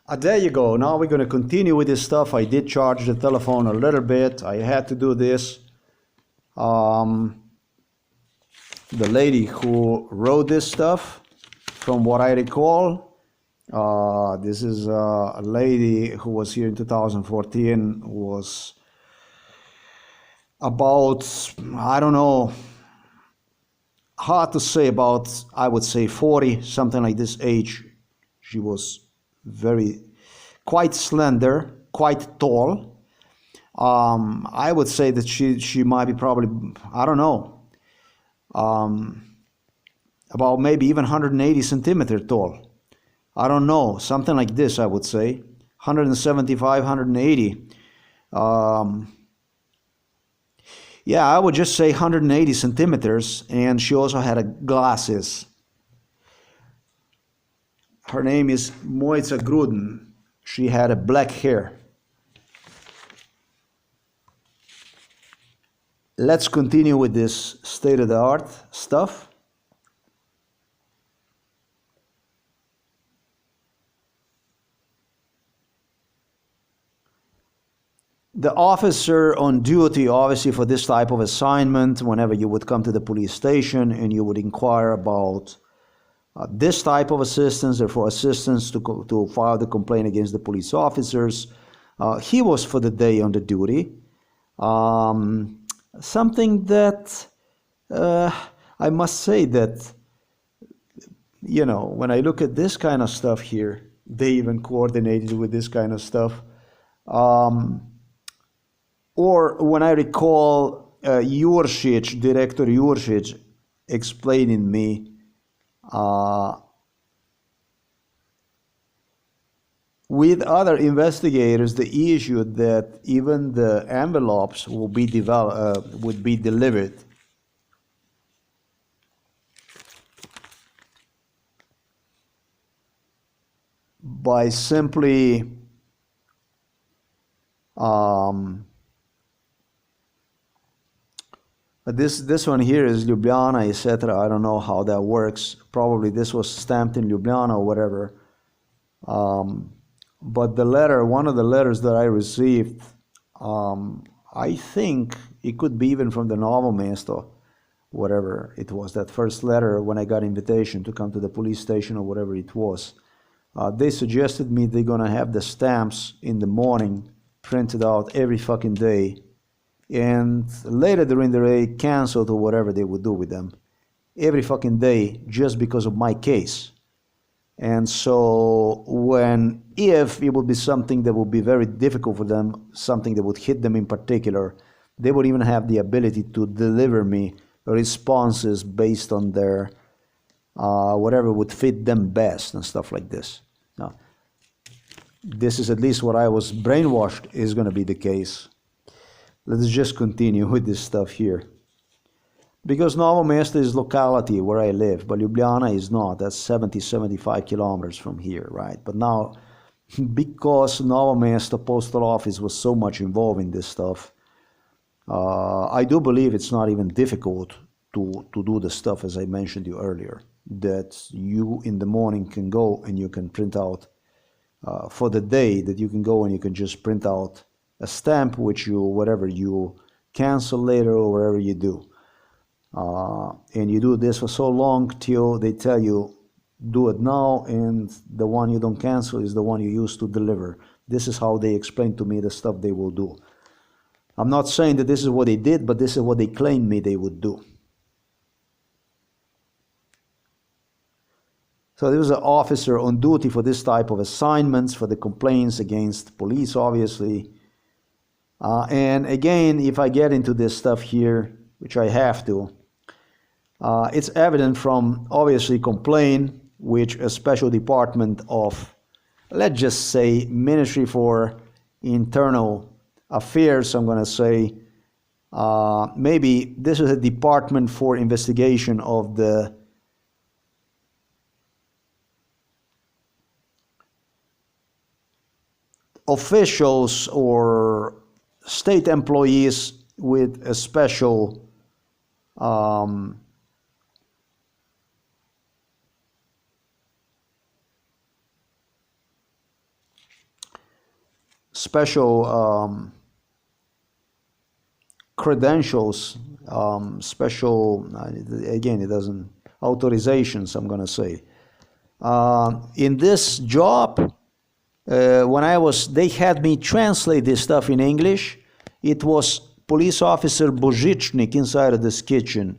There you go. Now we're going to continue with this stuff. I did charge the telephone a little bit. I had to do this. The lady who wrote this stuff, from what I recall, this is a lady who was here in 2014, was about, I don't know, hard to say, about, I would say 40, something like this age. She was quite slender, quite tall. I would say that she might be probably, I don't know, about maybe even 180 centimeter tall. I don't know, something like this, I would say. 175, 180. Yeah, I would just say 180 centimeters, and she also had glasses. Her name is Moitza Gruden. She had a black hair. Let's continue with this state-of-the-art stuff. The officer on duty, obviously, for this type of assignment, whenever you would come to the police station and you would inquire about this type of assistance, or for assistance to file the complaint against the police officers, he was for the day on the duty. Something that I must say that, you know, when I look at this kind of stuff here, they even coordinated with this kind of stuff. Or when I recall Juršić, Director Juršić, explaining me with other investigators the issue that even the envelopes would be delivered by simply this one here is Ljubljana, etc. I don't know how that works. Probably this was stamped in Ljubljana or whatever. But the letter, one of the letters that I received, I think it could be even from the Novo Mesto, whatever it was, that first letter when I got invitation to come to the police station or whatever it was. They suggested me they're gonna have the stamps in the morning printed out every fucking day, and later during the day canceled or whatever they would do with them every fucking day, just because of my case. And so if it would be something that would be very difficult for them, something that would hit them in particular, they would even have the ability to deliver me responses based on their whatever would fit them best and stuff like this. Now, this is at least what I was brainwashed is going to be the case. Let's just continue with this stuff here. Because Novo Mesto is locality where I live, but Ljubljana is not. That's 75 kilometers from here, right? But now, because Novo Mesto postal office was so much involved in this stuff, I do believe it's not even difficult to do the stuff, as I mentioned to you earlier, that you in the morning can go and you can print out for the day, that you can go and you can just print out a stamp which you, whatever you cancel later or whatever you do. And you do this for so long till they tell you, do it now, and the one you don't cancel is the one you use to deliver. This is how they explain to me the stuff they will do. I'm not saying that this is what they did, but this is what they claimed me they would do. So there was an officer on duty for this type of assignments, for the complaints against police, obviously. And again, if I get into this stuff here, which I have to, it's evident from, obviously, complaint, which a special department of, let's just say, Ministry for Internal Affairs, I'm going to say, maybe this is a department for investigation of the officials or state employees with a special special credentials, special, again, it doesn't, authorizations, I'm going to say. In this job, they had me translate this stuff in English. It was police officer Božičnik inside of this kitchen,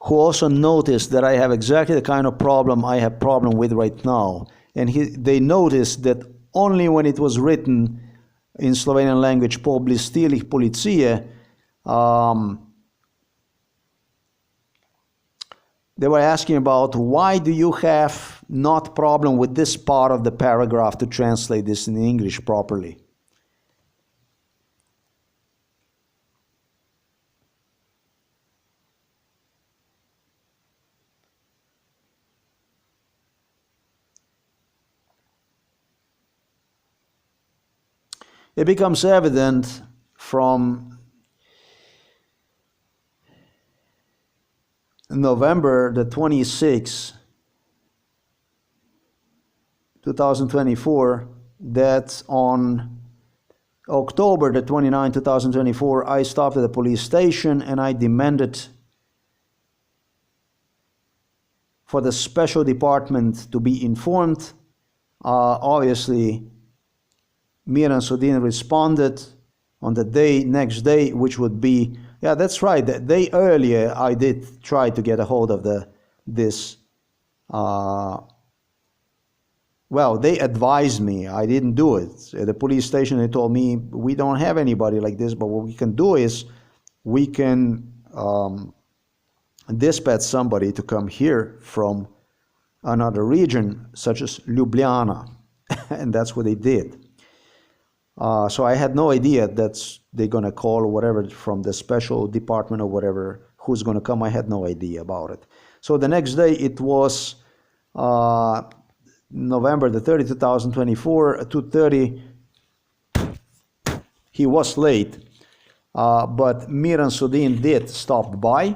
who also noticed that I have exactly the kind of problem I have problem with right now. And they noticed that only when it was written in Slovenian language, po oblastilih policije, they were asking about why do you have not problem with this part of the paragraph to translate this in English properly. It becomes evident from November the 26th, 2024, that on October the 29th, 2024, I stopped at the police station and I demanded for the special department to be informed. Obviously, Miran Sudin responded on the next day, which would be, yeah, that's right, the day earlier I did try to get a hold of this. Well, they advised me, I didn't do it. At the police station they told me, we don't have anybody like this, but what we can do is we can dispatch somebody to come here from another region, such as Ljubljana. And that's what they did. So I had no idea that they're going to call or whatever from the special department or whatever, who's going to come. I had no idea about it. So the next day, it was November the 30th, 2024, 2:30. He was late, but Miran Sudin did stop by.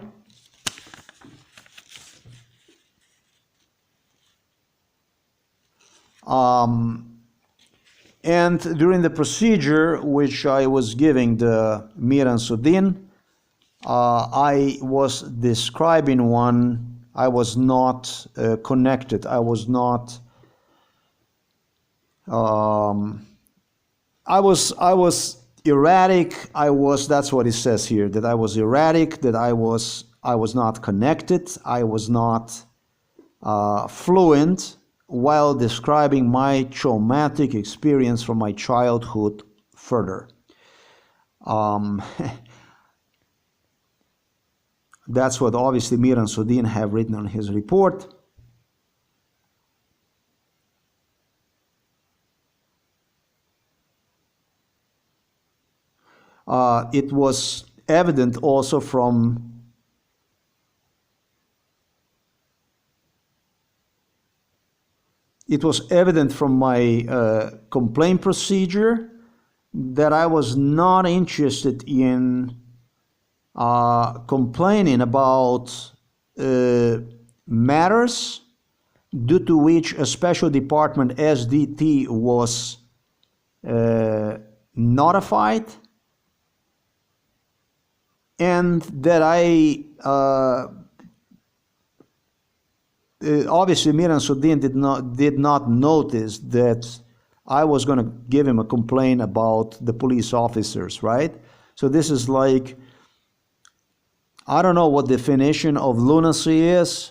And during the procedure which I was giving the Miran Sudin, I was describing one. I was not connected. I was not. I was erratic. That's what it says here. That I was erratic. That I was not connected. I was not fluent, while describing my traumatic experience from my childhood further. That's what obviously Miran Sudin have written on his report. It was evident also from my complaint procedure that I was not interested in complaining about matters due to which a special department SDT was notified, and that I obviously Miran Sudin did not notice that I was going to give him a complaint about the police officers, right? So this is like, I don't know what definition of lunacy is.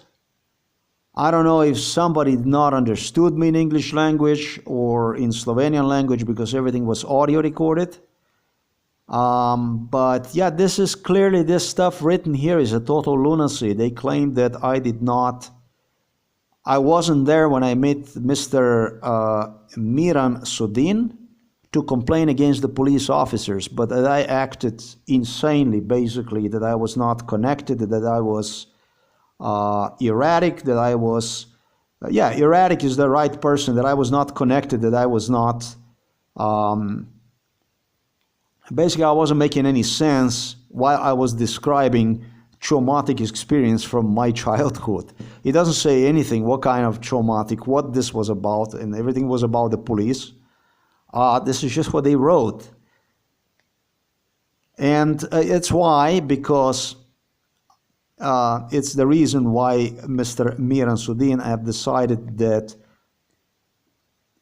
I don't know if somebody not understood me in English language or in Slovenian language, because everything was audio recorded. But yeah, this is clearly, this stuff written here is a total lunacy. They claim that I wasn't there when I met Mr. Miran Sudin to complain against the police officers, but that I acted insanely, basically, that I was not connected, that I was erratic, that I was, erratic is the right person, that I was not connected, that I was not, basically I wasn't making any sense while I was describing traumatic experience from my childhood. It doesn't say anything what kind of traumatic, what this was about, and everything was about the police. This is just what they wrote. And it's why, because it's the reason why Mr. Miran Sudin have decided that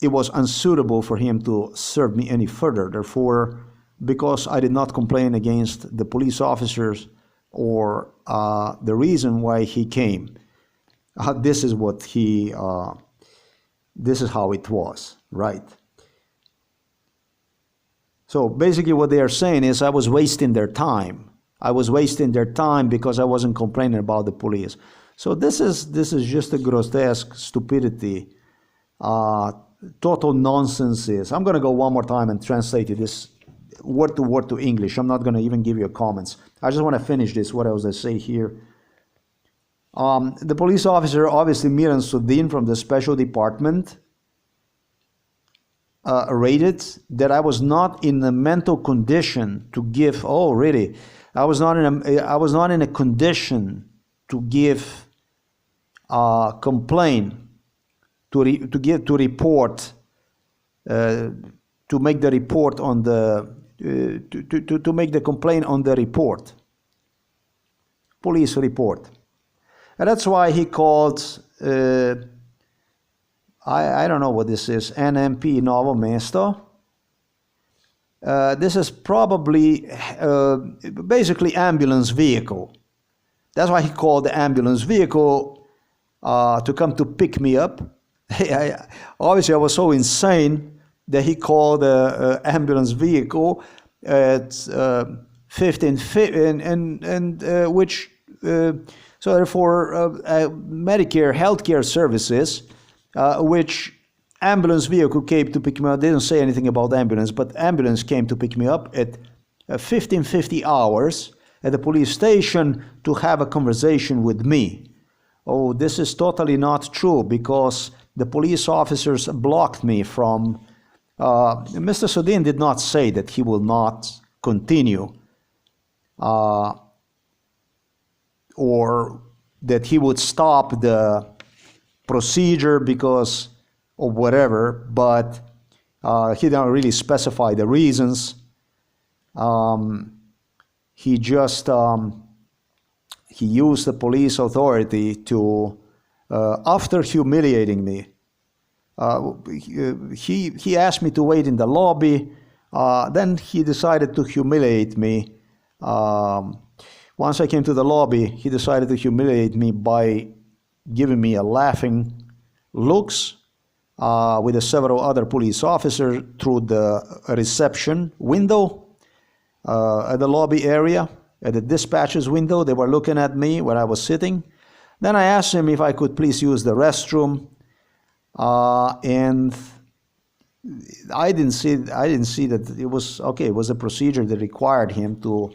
it was unsuitable for him to serve me any further. Therefore, because I did not complain against the police officers or the reason why he came, this is what this is how it was, right? So basically what they are saying is I was wasting their time. I was wasting their time because I wasn't complaining about the police. So this is just a grotesque stupidity, total nonsense. I'm going to go one more time and translate this word to English. I'm not going to even give you comments. I just want to finish this, what else I say here. The police officer, obviously Miran Sudin from the special department, rated that I was not in a mental condition to give. Oh, really? I was not in a condition to give complaint, to report, to make the report on the to make the complaint on the report, police report, and that's why he called. I don't know what this is, NMP Novo Mesto. This is probably basically ambulance vehicle. That's why he called the ambulance vehicle to come to pick me up. Obviously, I was so insane that he called the ambulance vehicle at 15, and which so therefore Medicare healthcare services. Which ambulance vehicle came to pick me up. They didn't say anything about ambulance, but ambulance came to pick me up at 15:50 hours at the police station to have a conversation with me. Oh, this is totally not true because the police officers blocked me from. Mr. Sudin did not say that he will not continue or that he would stop the procedure because of whatever, but he didn't really specify the reasons. He just he used the police authority to, after humiliating me, he asked me to wait in the lobby. Then he decided to humiliate me. Once I came to the lobby, he decided to humiliate me by giving me a laughing looks with several other police officers through the reception window at the lobby area, at the dispatcher's window. They were looking at me where I was sitting. Then I asked him if I could please use the restroom, and I didn't see that it was okay. It was a procedure that required him to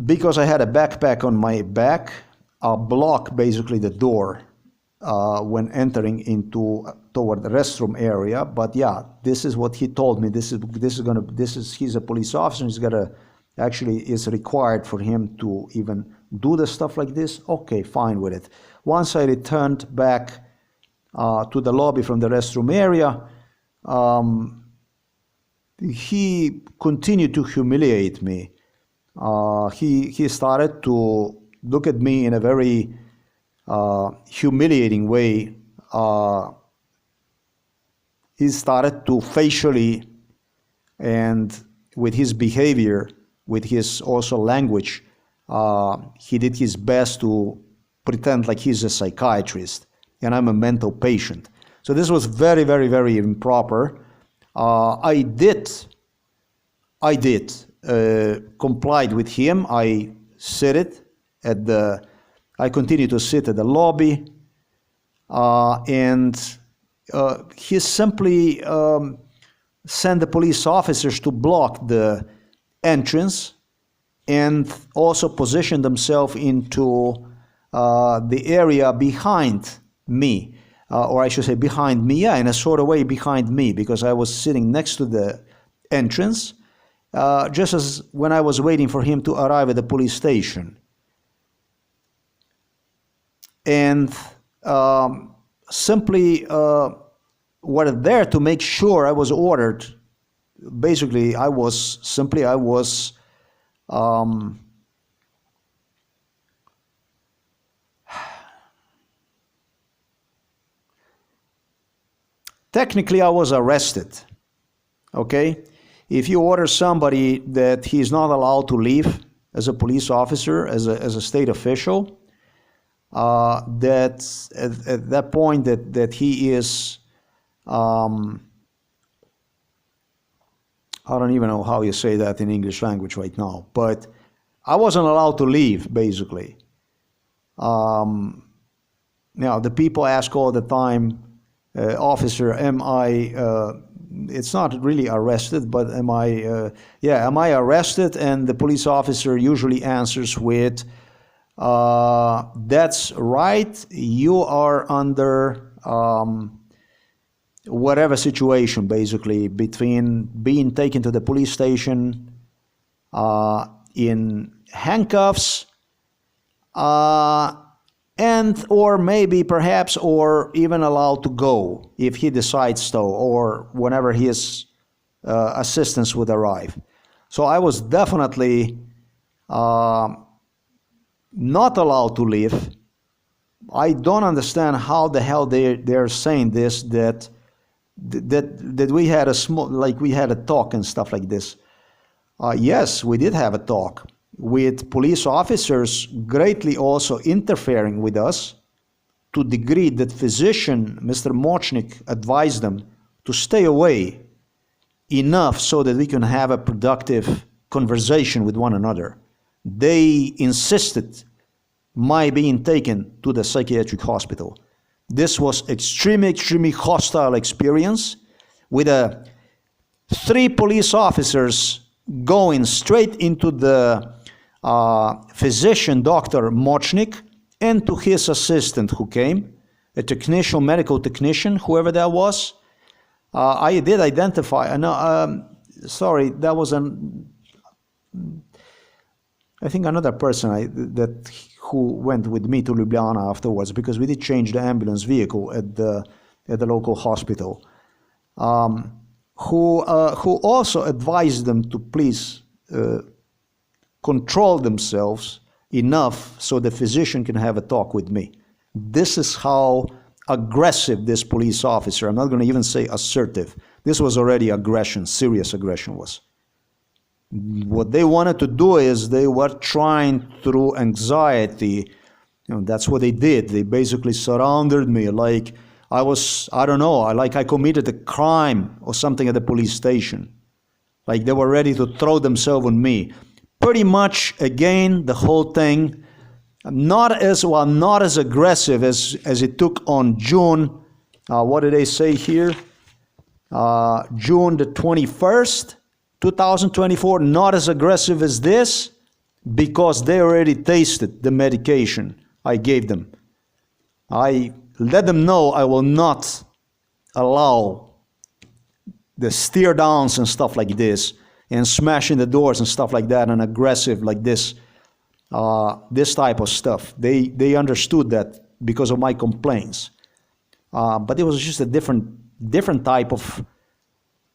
because I had a backpack on my back, block basically the door when entering toward the restroom area. But yeah, this is what he told me. He's a police officer. He's gotta actually is required for him to even do the stuff like this. Okay, fine with it. Once I returned back to the lobby from the restroom area, he continued to humiliate me. He started to look at me in a very humiliating way. He started to facially and with his behavior, with his also language, he did his best to pretend like he's a psychiatrist and I'm a mental patient. So this was very, very, very improper. I did complied with him. I continued to sit at the lobby, and he simply sent the police officers to block the entrance and also position themselves into the area behind me, or I should say behind me, yeah, in a sort of way behind me, because I was sitting next to the entrance, just as when I was waiting for him to arrive at the police station. And simply were there to make sure I was ordered. Basically, I was technically I was arrested. Okay? If you order somebody that he's not allowed to leave as a police officer, as a state official, that at that point that he is, I don't even know how you say that in English language right now, but I wasn't allowed to leave, basically. Now, the people ask all the time, officer, am I, it's not really arrested, but am I arrested? And the police officer usually answers with, that's right, you are under whatever situation, basically, between being taken to the police station in handcuffs and or maybe perhaps or even allowed to go if he decides to, or whenever his assistance would arrive. So I was definitely not allowed to leave. I don't understand how the hell they're saying this, that we had we had a talk and stuff like this. Yes, we did have a talk with police officers greatly also interfering with us to the degree that physician, Mr. Mochnik, advised them to stay away enough so that we can have a productive conversation with one another. They insisted my being taken to the psychiatric hospital. This was extremely hostile experience with 3 police officers going straight into the physician, Dr. Mochnik, and to his assistant who came, a technician, medical technician, whoever that was. I did identify, sorry, that was I think another person who went with me to Ljubljana afterwards, because we did change the ambulance vehicle at the local hospital, who also advised them to please control themselves enough so the physician can have a talk with me. This is how aggressive this police officer, I'm not going to even say assertive, this was already aggression, serious aggression was. What they wanted to do is they were trying through anxiety, that's what they did. They basically surrounded me like I was, I don't know, like I committed a crime or something at the police station. Like they were ready to throw themselves on me. Pretty much, again, the whole thing, not as aggressive as it took on June, what did they say here? June the 21st, 2024, not as aggressive as this, because they already tasted the medication I gave them. I let them know I will not allow the stare downs and stuff like this, and smashing the doors and stuff like that, and aggressive like this, this type of stuff. They understood that because of my complaints. But it was just a different type of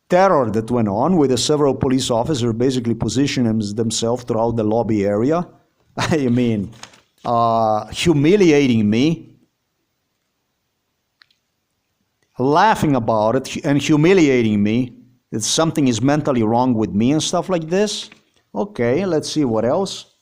terror that went on, with the several police officers basically positioning themselves throughout the lobby area. I mean, humiliating me, laughing about it, and humiliating me, that something is mentally wrong with me and stuff like this. Okay, let's see what else.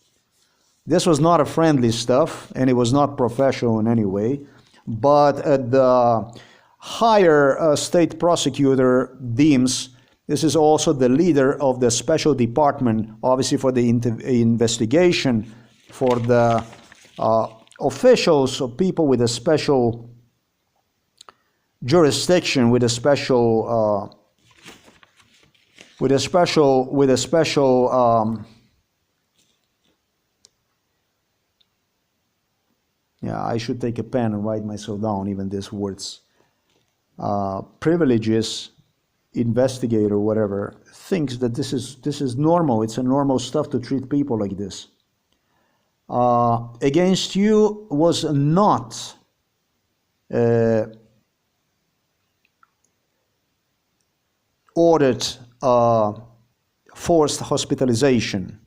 This was not a friendly stuff, and it was not professional in any way. But the higher state prosecutor deems this is also the leader of the special department, obviously for the investigation, for the officials or people with a special jurisdiction, with a special yeah, I should take a pen and write myself down even these words. Privileges, investigator, whatever, thinks that this is normal. It's a normal stuff to treat people like this. Against you was not uh, ordered forced hospitalization.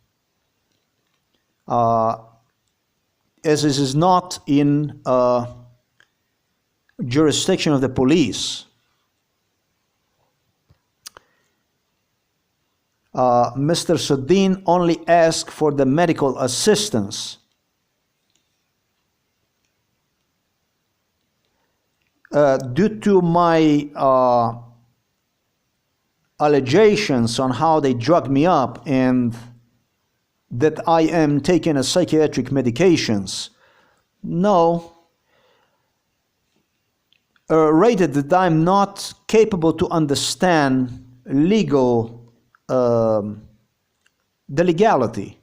As this is not in jurisdiction of the police, Mr. Sudin only asked for the medical assistance. Due to my allegations on how they drugged me up and that I am taking a psychiatric medications, no, rated that I'm not capable to understand the legality.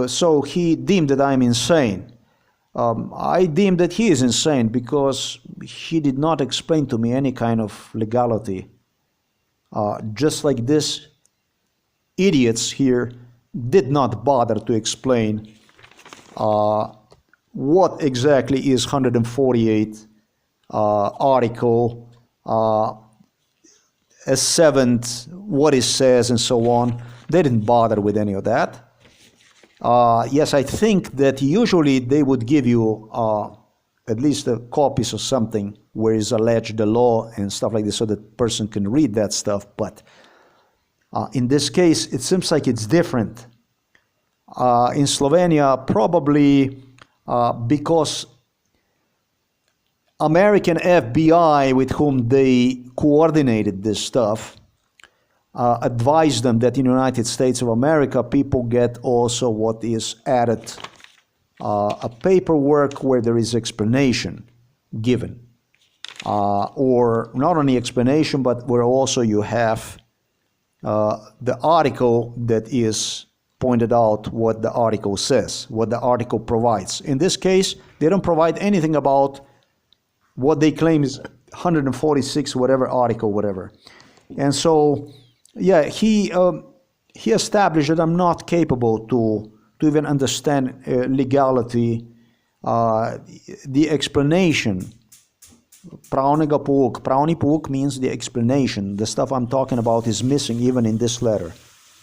So he deemed that I'm insane. I deem that he is insane because he did not explain to me any kind of legality. Just like this idiots here did not bother to explain what exactly is 148 article, a seventh, what it says, and so on. They didn't bother with any of that. Yes, I think that usually they would give you at least copies of something where is alleged the law and stuff like this so that person can read that stuff. But in this case, it seems like it's different. In Slovenia, probably because American FBI, with whom they coordinated this stuff, advised them that in the United States of America, people get also what is added, a paperwork where there is explanation given. Or not only explanation, but where also you have the article that is pointed out what the article says, what the article provides. In this case, they don't provide anything about what they claim is 146, whatever article, whatever. And so, yeah, he established that I'm not capable to even understand legality, the explanation. Pravnega pouk. Pravni pouk means the explanation. The stuff I'm talking about is missing even in this letter.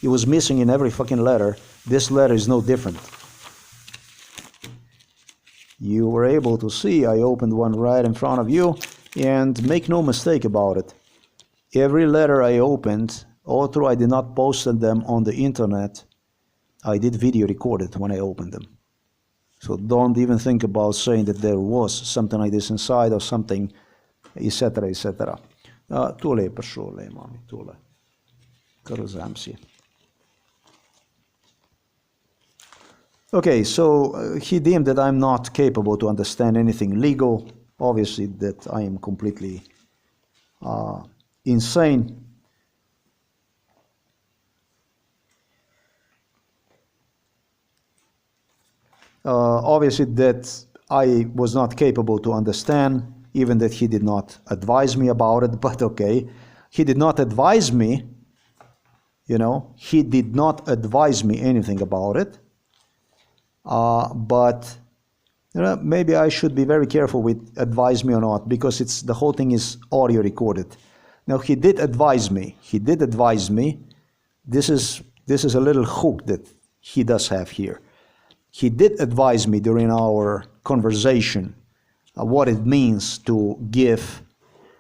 It was missing in every fucking letter. This letter is no different. You were able to see, I opened one right in front of you, and make no mistake about it. Every letter I opened, although I did not post them on the internet, I did video record it when I opened them. So don't even think about saying that there was something like this inside or something, etc., etc. Tole je prišlo, le, mami, tole. Kar vzem si. Okay, so he deemed that I'm not capable to understand anything legal. Obviously, that I am completely insane. Obviously, that I was not capable to understand, even that he did not advise me about it, but okay. He did not advise me, you know, he did not advise me anything about it. But you know, maybe I should be very careful with advise me or not, because it's the whole thing is audio recorded. Now, he did advise me. He did advise me. This is a little hook that he does have here. He did advise me during our conversation what it means to give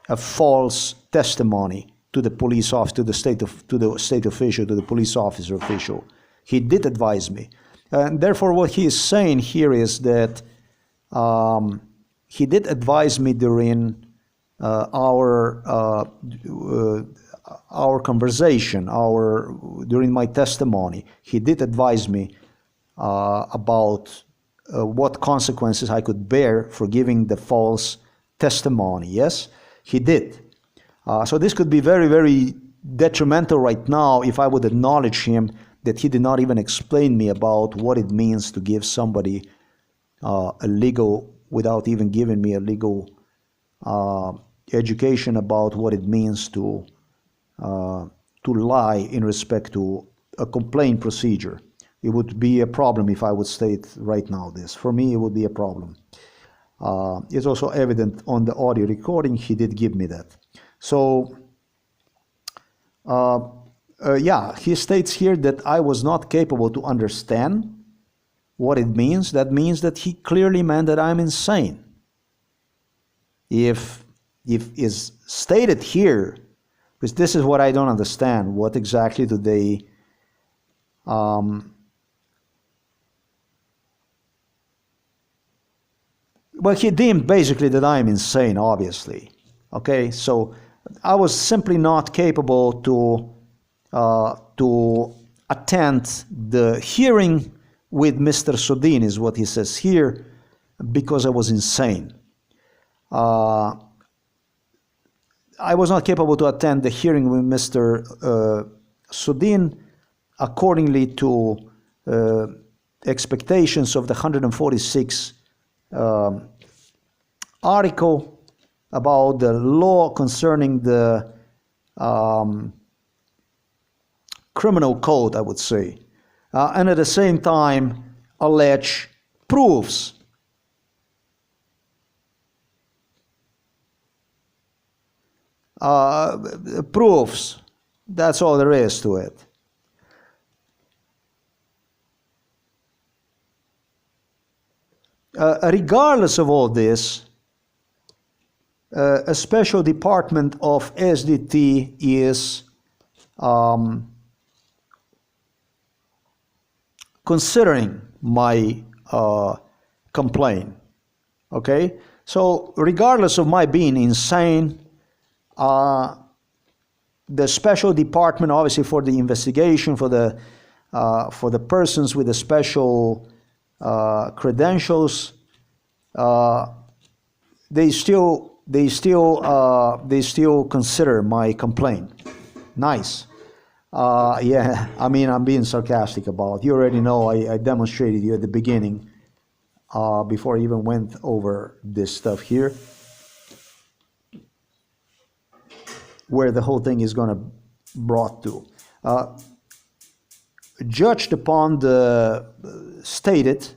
a false testimony to the police officer, to the state official, to the police officer official. He did advise me. And therefore, what he is saying here is that he did advise me during our conversation, during my testimony. He did advise me about what consequences I could bear for giving the false testimony. Yes, he did. So this could be very, very detrimental right now if I would acknowledge him that he did not even explain me about what it means to give somebody a legal, without even giving me a legal education about what it means to lie in respect to a complaint procedure. it would be a problem if I would state right now this. For me, it would be a problem. It's also evident on the audio recording, he did give me that. So, yeah, he states here that I was not capable to understand what it means. That means that he clearly meant that I'm insane. If is stated here, because this is what I don't understand, what exactly do they well, he deemed basically that I'm insane, obviously. Okay, so I was simply not capable to attend the hearing with Mr. Sudin, is what he says here, because I was insane. I was not capable to attend the hearing with Mr. Sudin accordingly to expectations of the 146 article about the law concerning the criminal code, I would say, and at the same time allege proofs proofs. That's all there is to it. Regardless of all this, a special department of SDT is considering my complaint. Okay, so regardless of my being insane, the special department, obviously for the investigation, for the persons with the special credentials, they still consider my complaint. Nice. Yeah, I mean, I'm being sarcastic about it. You already know I demonstrated you at the beginning, before I even went over this stuff here, where the whole thing is going to brought to. Judged upon the stated,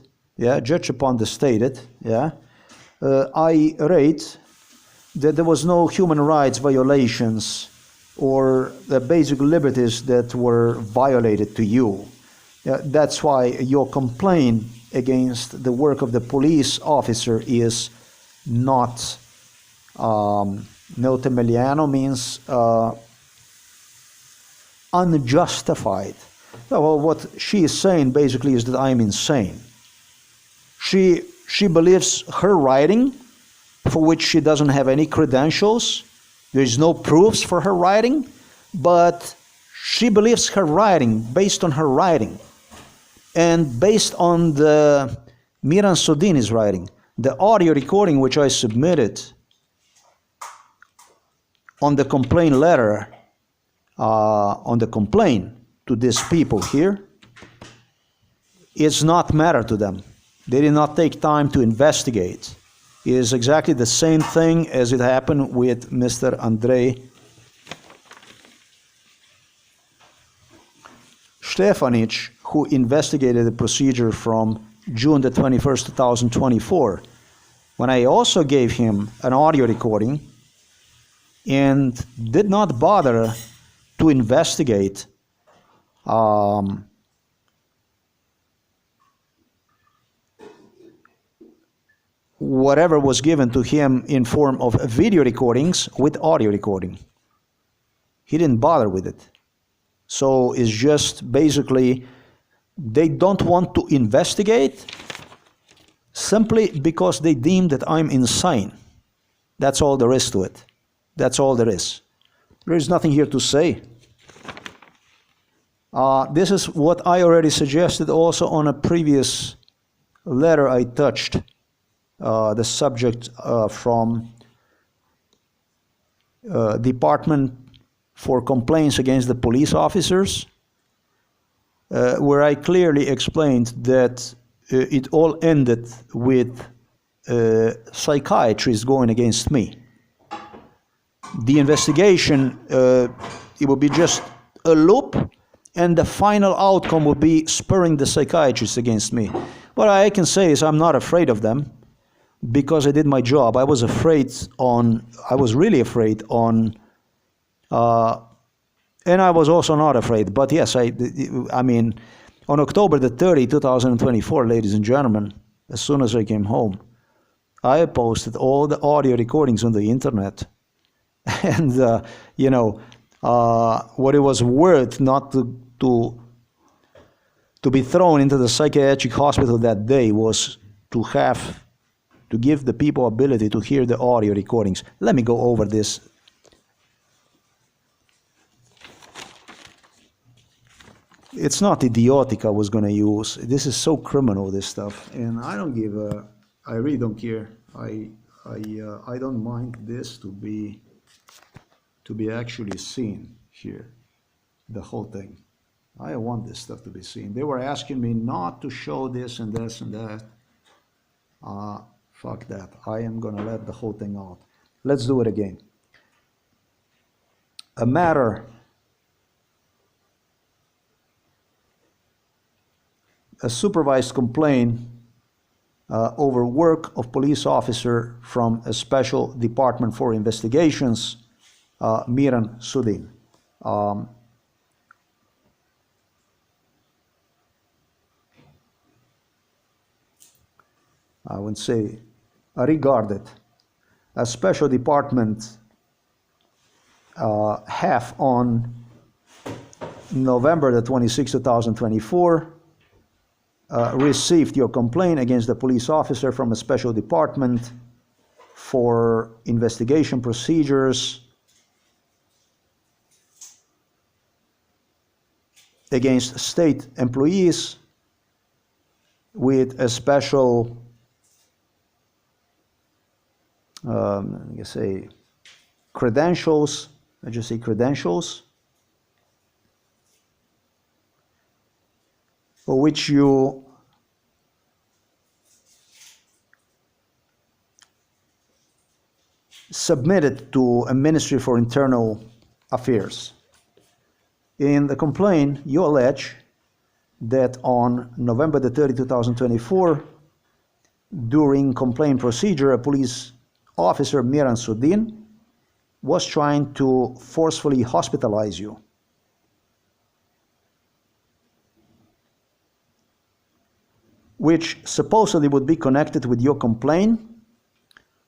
I rate that there was no human rights violations or the basic liberties that were violated to you. That's why your complaint against the work of the police officer is not Neutemeliano, means unjustified. Well, what she is saying basically is that I'm insane. She believes her writing, for which she doesn't have any credentials. There's no proofs for her writing, but she believes her writing based on her writing and based on the Miran Sodini's writing. The audio recording which I submitted on the complaint letter, on the complaint to these people here, it's not matter to them. They did not take time to investigate. It is exactly the same thing as it happened with Mr. Andrei Stefanic, who investigated the procedure from June the 21st, 2024, when I also gave him an audio recording and did not bother to investigate whatever was given to him in form of video recordings with audio recording. He didn't bother with it. So it's just basically they don't want to investigate simply because they deem that I'm insane. That's all there is to it. That's all there is. There is nothing here to say. This is what I already suggested also on a previous letter I touched. The subject from Department for Complaints Against the Police Officers, where I clearly explained that it all ended with psychiatrists going against me. The investigation, it would be just a loop, and the final outcome would be spurring the psychiatrists against me. What I can say is I'm not afraid of them because I did my job. I was really afraid and I was also not afraid. But yes, I mean, on October the 30th, 2024, ladies and gentlemen, as soon as I came home, I posted all the audio recordings on the internet. And, what it was worth not to be thrown into the psychiatric hospital that day was to give the people ability to hear the audio recordings. Let me go over this. It's not idiotic I was going to use. This is so criminal, this stuff. And I really don't care. I don't mind this to be actually seen here, the whole thing. I want this stuff to be seen. They were asking me not to show this and this and that. Fuck that. I am going to let the whole thing out. Let's do it again. A supervised complaint over work of police officer from a special department for investigations, Miran Sudin. I would say regarded as special department have on November the 26th, 2024, received your complaint against the police officer from a special department for investigation procedures against state employees with a special credentials, I just say credentials, for which you submitted to a Ministry for Internal Affairs. In the complaint, you allege that on November the 30th, 2024, during complaint procedure, a police officer, Miran Sudin, was trying to forcefully hospitalize you. Which supposedly would be connected with your complaint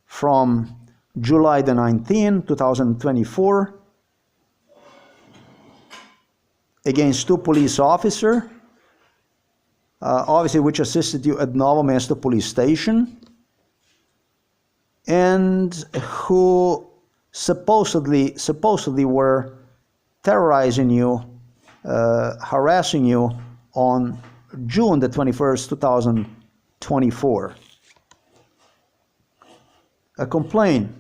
from July the 19th, 2024, against two police officers, obviously which assisted you at Novo Mesto police station, and who supposedly were terrorizing you, harassing you on June the 21st, 2024. A complaint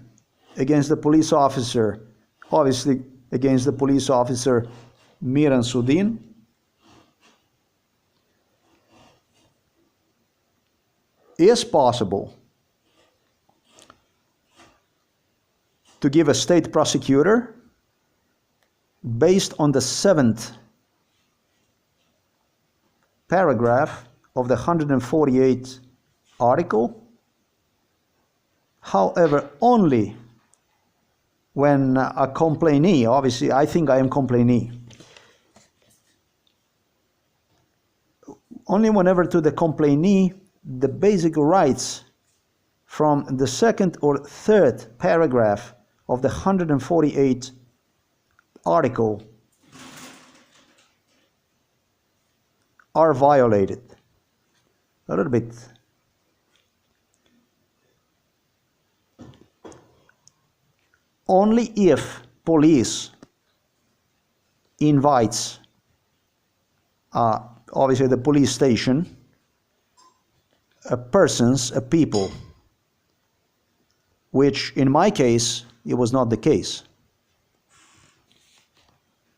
against the police officer, obviously against the police officer Miran Sudin, is possible to give a state prosecutor based on the 7th paragraph of the 148th article. However, only when a complainee, obviously I think I am complainee, only whenever to the complainee the basic rights from the 2nd or 3rd paragraph of the 148th article are violated. A little bit. Only if police invites, obviously the police station, people, which in my case, it was not the case.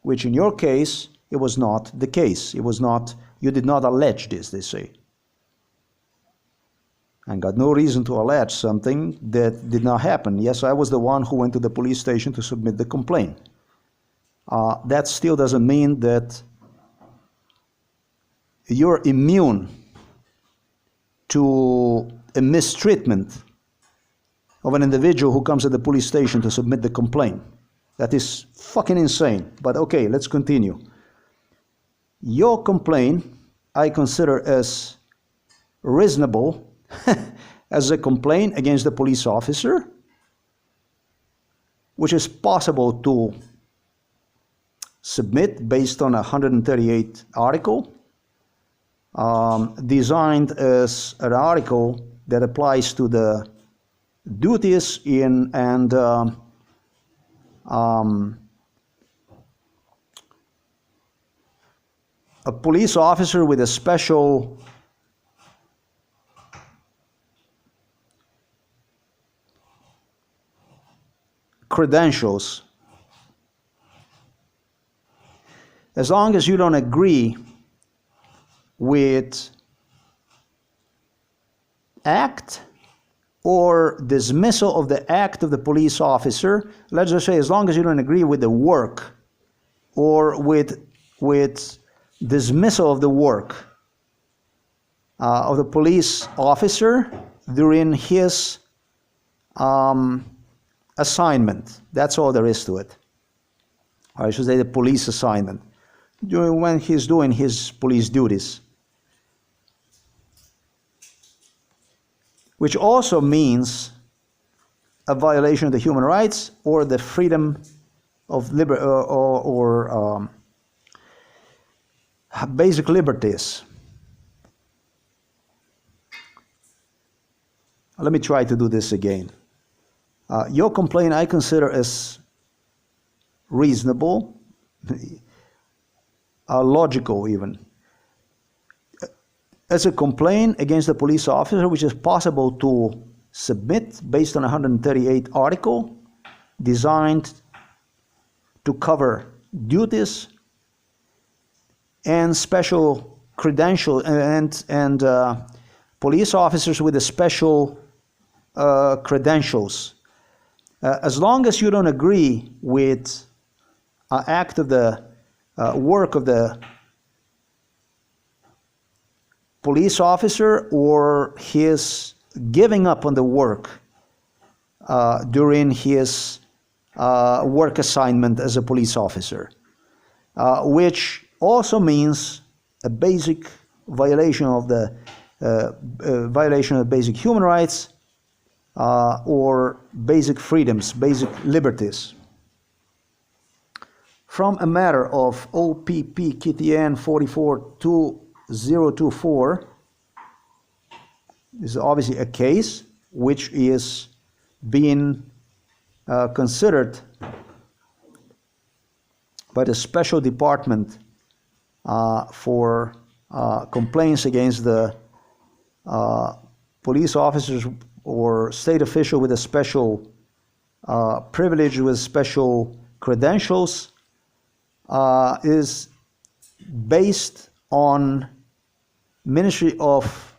Which in your case, it was not the case. It was not, you did not allege this, they say. And got no reason to allege something that did not happen. Yes, I was the one who went to the police station to submit the complaint. That still doesn't mean that you're immune to a mistreatment of an individual who comes to the police station to submit the complaint. That is fucking insane. But okay, let's continue. Your complaint I consider as reasonable as a complaint against the police officer, which is possible to submit based on a 138 article, designed as an article that applies to the duties in and a police officer with a special credentials, as long as you don't agree with act or dismissal of the act of the police officer. Let's just say as long as you don't agree with the work or with dismissal of the work of the police officer during his assignment. That's all there is to it. Or I should say the police assignment, during when he's doing his police duties. Which also means a violation of the human rights or the freedom of liberty or basic liberties. Let me try to do this again. Your complaint I consider as reasonable, logical even, as a complaint against the police officer, which is possible to submit based on a 138 article designed to cover duties and special credentials and police officers with a special credentials. As long as you don't agree with act of the work of the police officer or his giving up on the work during his work assignment as a police officer, which also means a basic violation of the basic human rights or basic freedoms, basic liberties. From a matter of OPP KTN 442024, this is obviously a case which is being considered by the special department for complaints against the police officers or state official with a special privilege, with special credentials, is based on Ministry of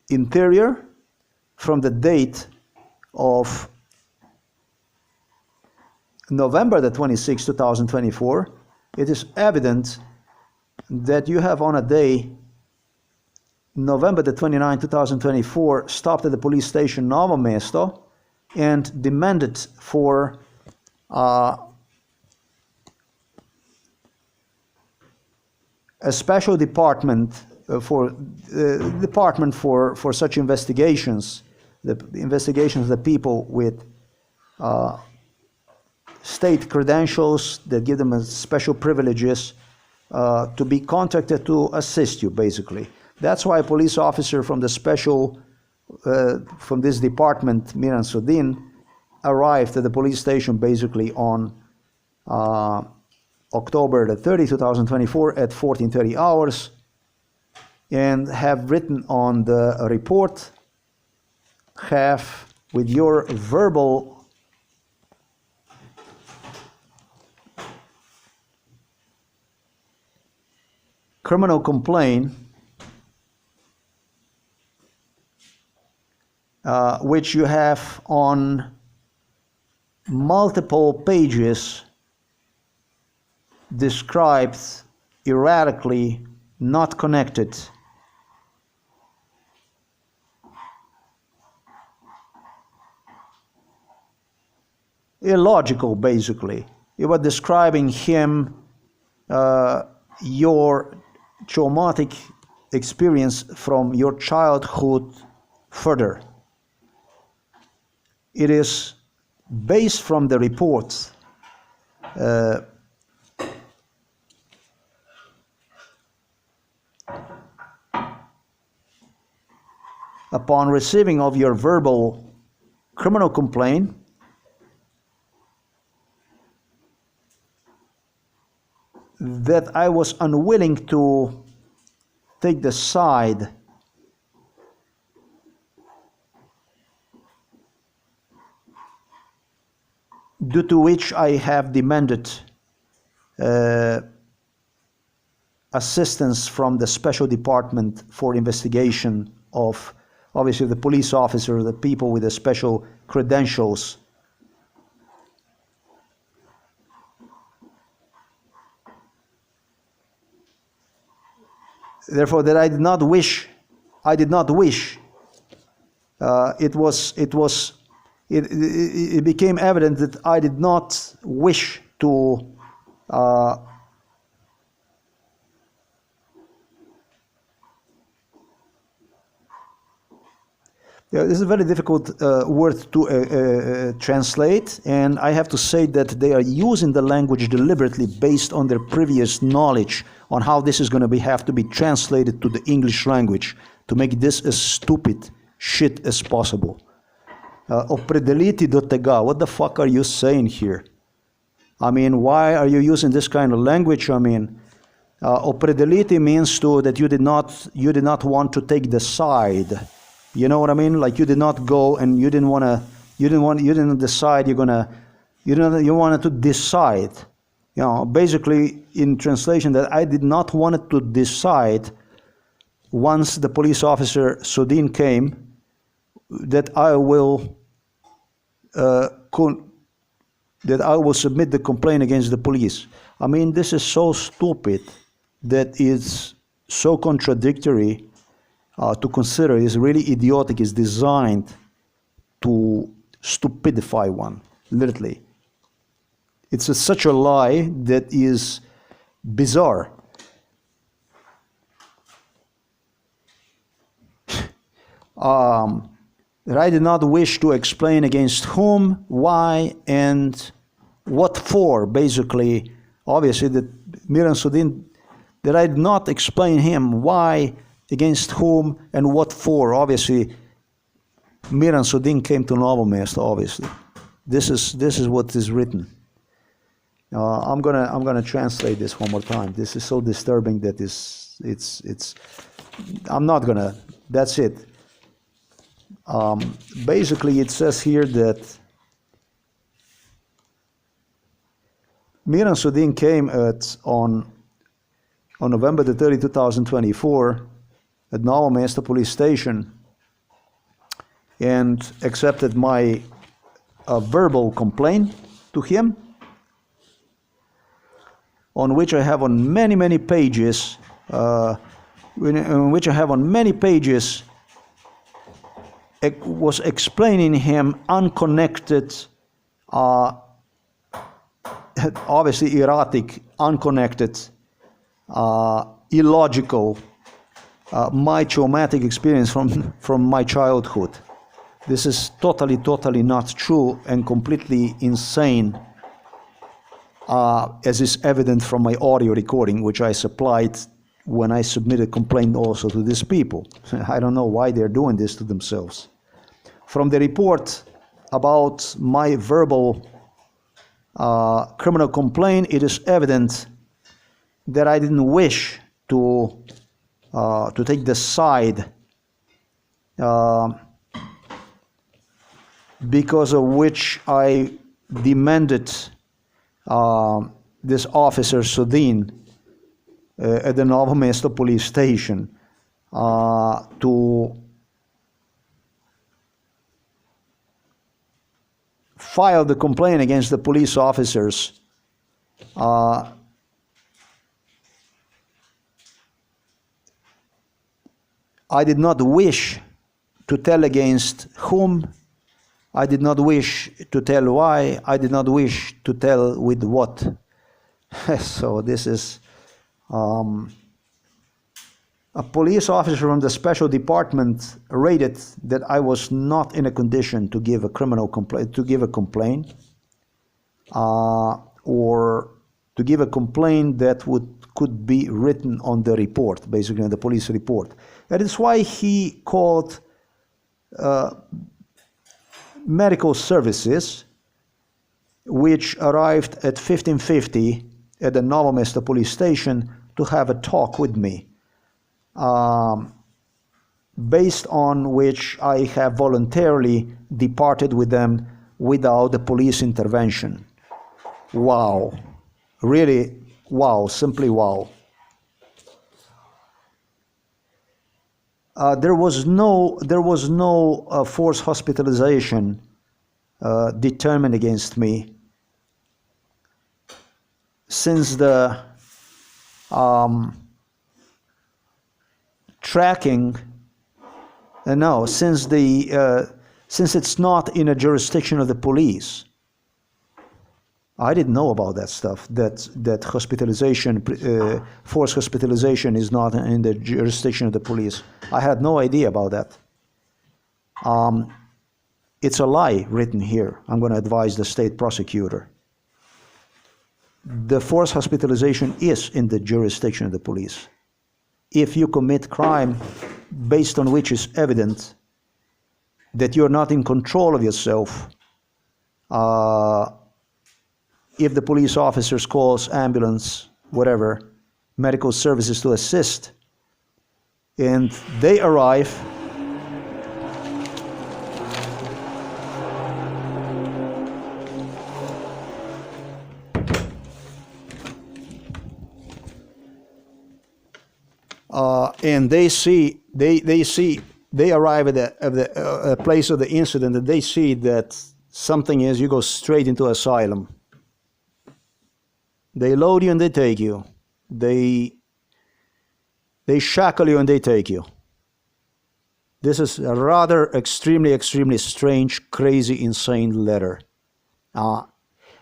Interior from the date of November the 26th, 2024. It is evident that you have on a day, November the 29th, 2024, stopped at the police station Novo Mesto and demanded for a special department for such investigations, the investigations of the people with state credentials that give them special privileges to be contacted to assist you, basically. That's why a police officer from the special, from this department, Miran Sudin, arrived at the police station basically on October the 30th, 2024 at 14:30 hours, and have written on the report, have with your verbal criminal complaint, which you have on multiple pages described erratically, not connected. Illogical, basically. You were describing him, your traumatic experience from your childhood further. It is based from the reports. Upon receiving of your verbal criminal complaint, that I was unwilling to take the side due to which I have demanded assistance from the Special Department for Investigation of, obviously, the police officer, the people with the special credentials. Therefore, that I did not wish. It became evident that I did not wish to this is a very difficult word to translate, and I have to say that they are using the language deliberately based on their previous knowledge on how this is going to have to be translated to the English language to make this as stupid shit as possible. Определите до тега. What the fuck are you saying here? I mean, why are you using this kind of language? I mean, определите means that you did not want to take the side. You know what I mean? Like you did not go and you didn't decide you wanted to decide. You know, basically in translation that I did not want to decide once the police officer Sudin came that I will submit the complaint against the police. I mean, this is so stupid that it's so contradictory to consider. Is really idiotic. Is designed to stupidify one, literally. It's such a lie that is bizarre. That I did not wish to explain against whom, why, and what for, basically. Obviously, that Miran Sudin, that I did not explain him why, against whom, and what for. Obviously, Miran Sudin came to Novo Mesto, obviously. This is what is written. I'm gonna translate this one more time. This is so disturbing that I'm not gonna. That's it. Basically, it says here that Miran Sudin came on November the 30th, 2024, at Novo Mesto police station, and accepted my verbal complaint to him, on which I have on many pages, it was explaining him unconnected, obviously erratic, unconnected, illogical, my traumatic experience from my childhood. This is totally not true and completely insane, as is evident from my audio recording, which I supplied when I submitted a complaint also to these people. I don't know why they're doing this to themselves. From the report about my verbal criminal complaint, it is evident that I didn't wish to take the side because of which I demanded this officer Sudin at the Novo Mesto police station to file the complaint against the police officers I did not wish to tell against whom, I did not wish to tell why, I did not wish to tell with what. So this is a police officer from the special department rated that I was not in a condition to give a criminal complaint, to give a complaint, or to give a complaint that could be written on the report, basically on the police report. That is why he called medical services, which arrived at 1550 at the Novo Mesto police station to have a talk with me, based on which I have voluntarily departed with them without the police intervention. Wow. Really, wow, simply wow. There was no forced hospitalization determined against me since the tracking. No, since it's not in a jurisdiction of the police. I didn't know about that stuff. That hospitalization, forced hospitalization, is not in the jurisdiction of the police. I had no idea about that. It's a lie written here. I'm going to advise the state prosecutor. The forced hospitalization is in the jurisdiction of the police. If you commit crime based on which is evident that you're not in control of yourself, if the police officers calls ambulance, whatever, medical services to assist, and they arrive, and they arrive at the place of the incident, and they see that something is, you go straight into asylum. They load you and they take you. They shackle you and they take you. This is a rather extremely strange, crazy, insane letter.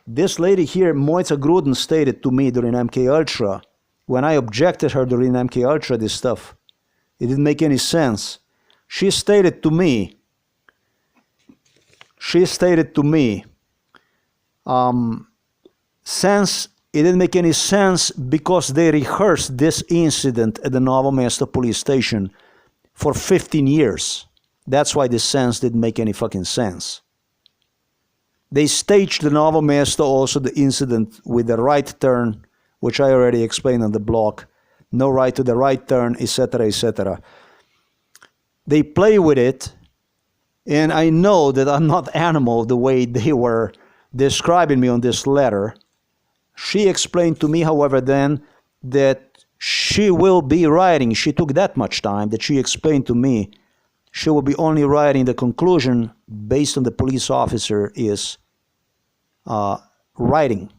This lady here, Moitza Gruden, stated to me during MK Ultra, when I objected her during MK Ultra, this stuff, it didn't make any sense. She stated to me, since it didn't make any sense because they rehearsed this incident at the Novo Mesto police station for 15 years. That's why this sense didn't make any fucking sense. They staged the Novo Mesto also the incident with the right turn, which I already explained on the blog. No right to the right turn, etc., etc. They play with it, and I know that I'm not animal the way they were describing me on this letter. She explained to me, however, then that she will be writing, she took that much time that she explained to me, she will be only writing the conclusion based on the police officer is writing,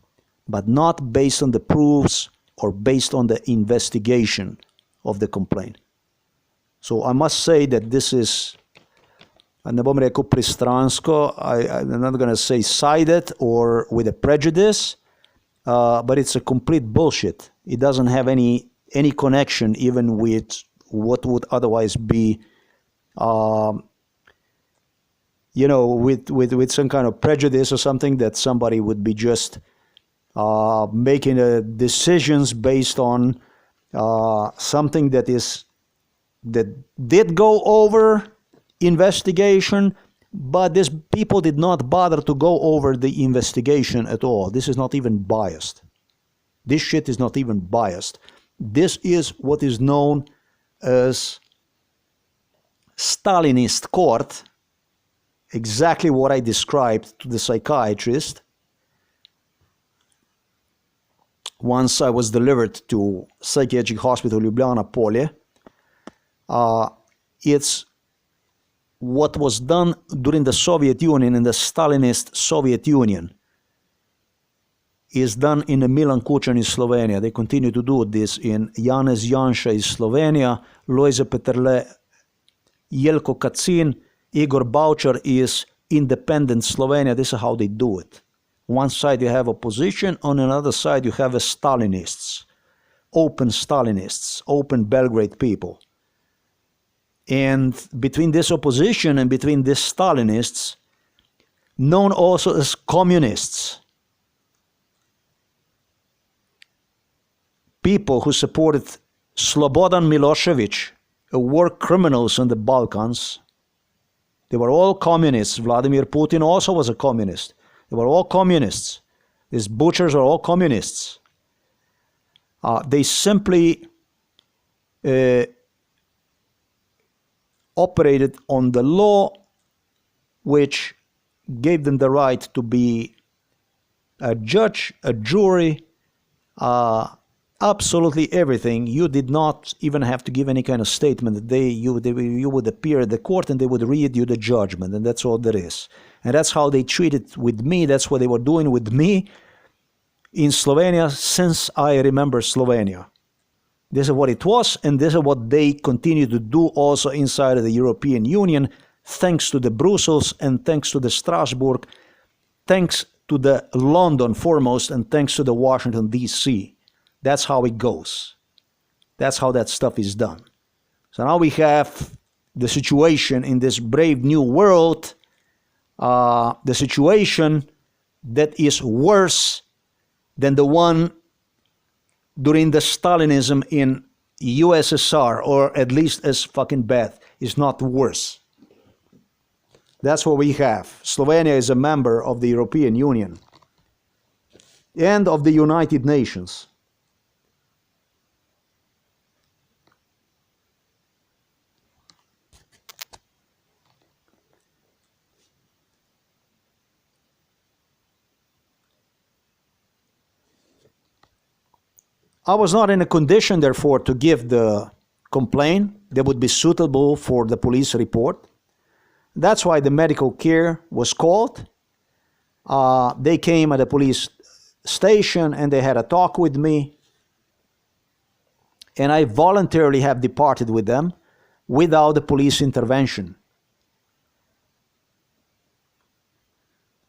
but not based on the proofs or based on the investigation of the complaint. So I must say that this is, ne bom rekel pristransko, I'm not going to say sided or with a prejudice, but it's a complete bullshit. It doesn't have any connection even with what would otherwise be, with some kind of prejudice or something, that somebody would be just making decisions based on something that did go over investigation, but these people did not bother to go over the investigation at all. This is not even biased. This shit is not even biased. This is what is known as Stalinist court, exactly what I described to the psychiatrist once I was delivered to Psychiatric Hospital Ljubljana Polje. It's what was done during the Soviet Union, in the Stalinist Soviet Union, is done in the Milan Kučan in Slovenia. They continue to do this in Janez Janša in Slovenia, Lojze Peterle Jelko Kacin, Igor Baučar is independent Slovenia. This is how they do it. One side you have opposition, on another side you have Stalinists, open Belgrade people. And between this opposition and between these Stalinists, known also as communists, people who supported Slobodan Milosevic, war criminals in the Balkans, they were all communists. Vladimir Putin also was a communist. They were all communists. These butchers are all communists. They simply operated on the law which gave them the right to be a judge, a jury, absolutely everything. You did not even have to give any kind of statement. You would appear at the court and they would read you the judgment, and that's all there is. And that's how they treated with me. That's what they were doing with me in Slovenia since I remember Slovenia. This is what it was, and this is what they continue to do also inside of the European Union, thanks to the Brussels and thanks to the Strasbourg, thanks to the London foremost, and thanks to the Washington, D.C. That's how it goes. That's how that stuff is done. So now we have the situation in this brave new world, the situation that is worse than the one during the Stalinism in USSR, or at least as fucking bad, is not worse. That's what we have. Slovenia is a member of the European Union and of the United Nations. I was not in a condition, therefore, to give the complaint that would be suitable for the police report. That's why the medical care was called. They came at the police station and they had a talk with me. And I voluntarily have departed with them without the police intervention.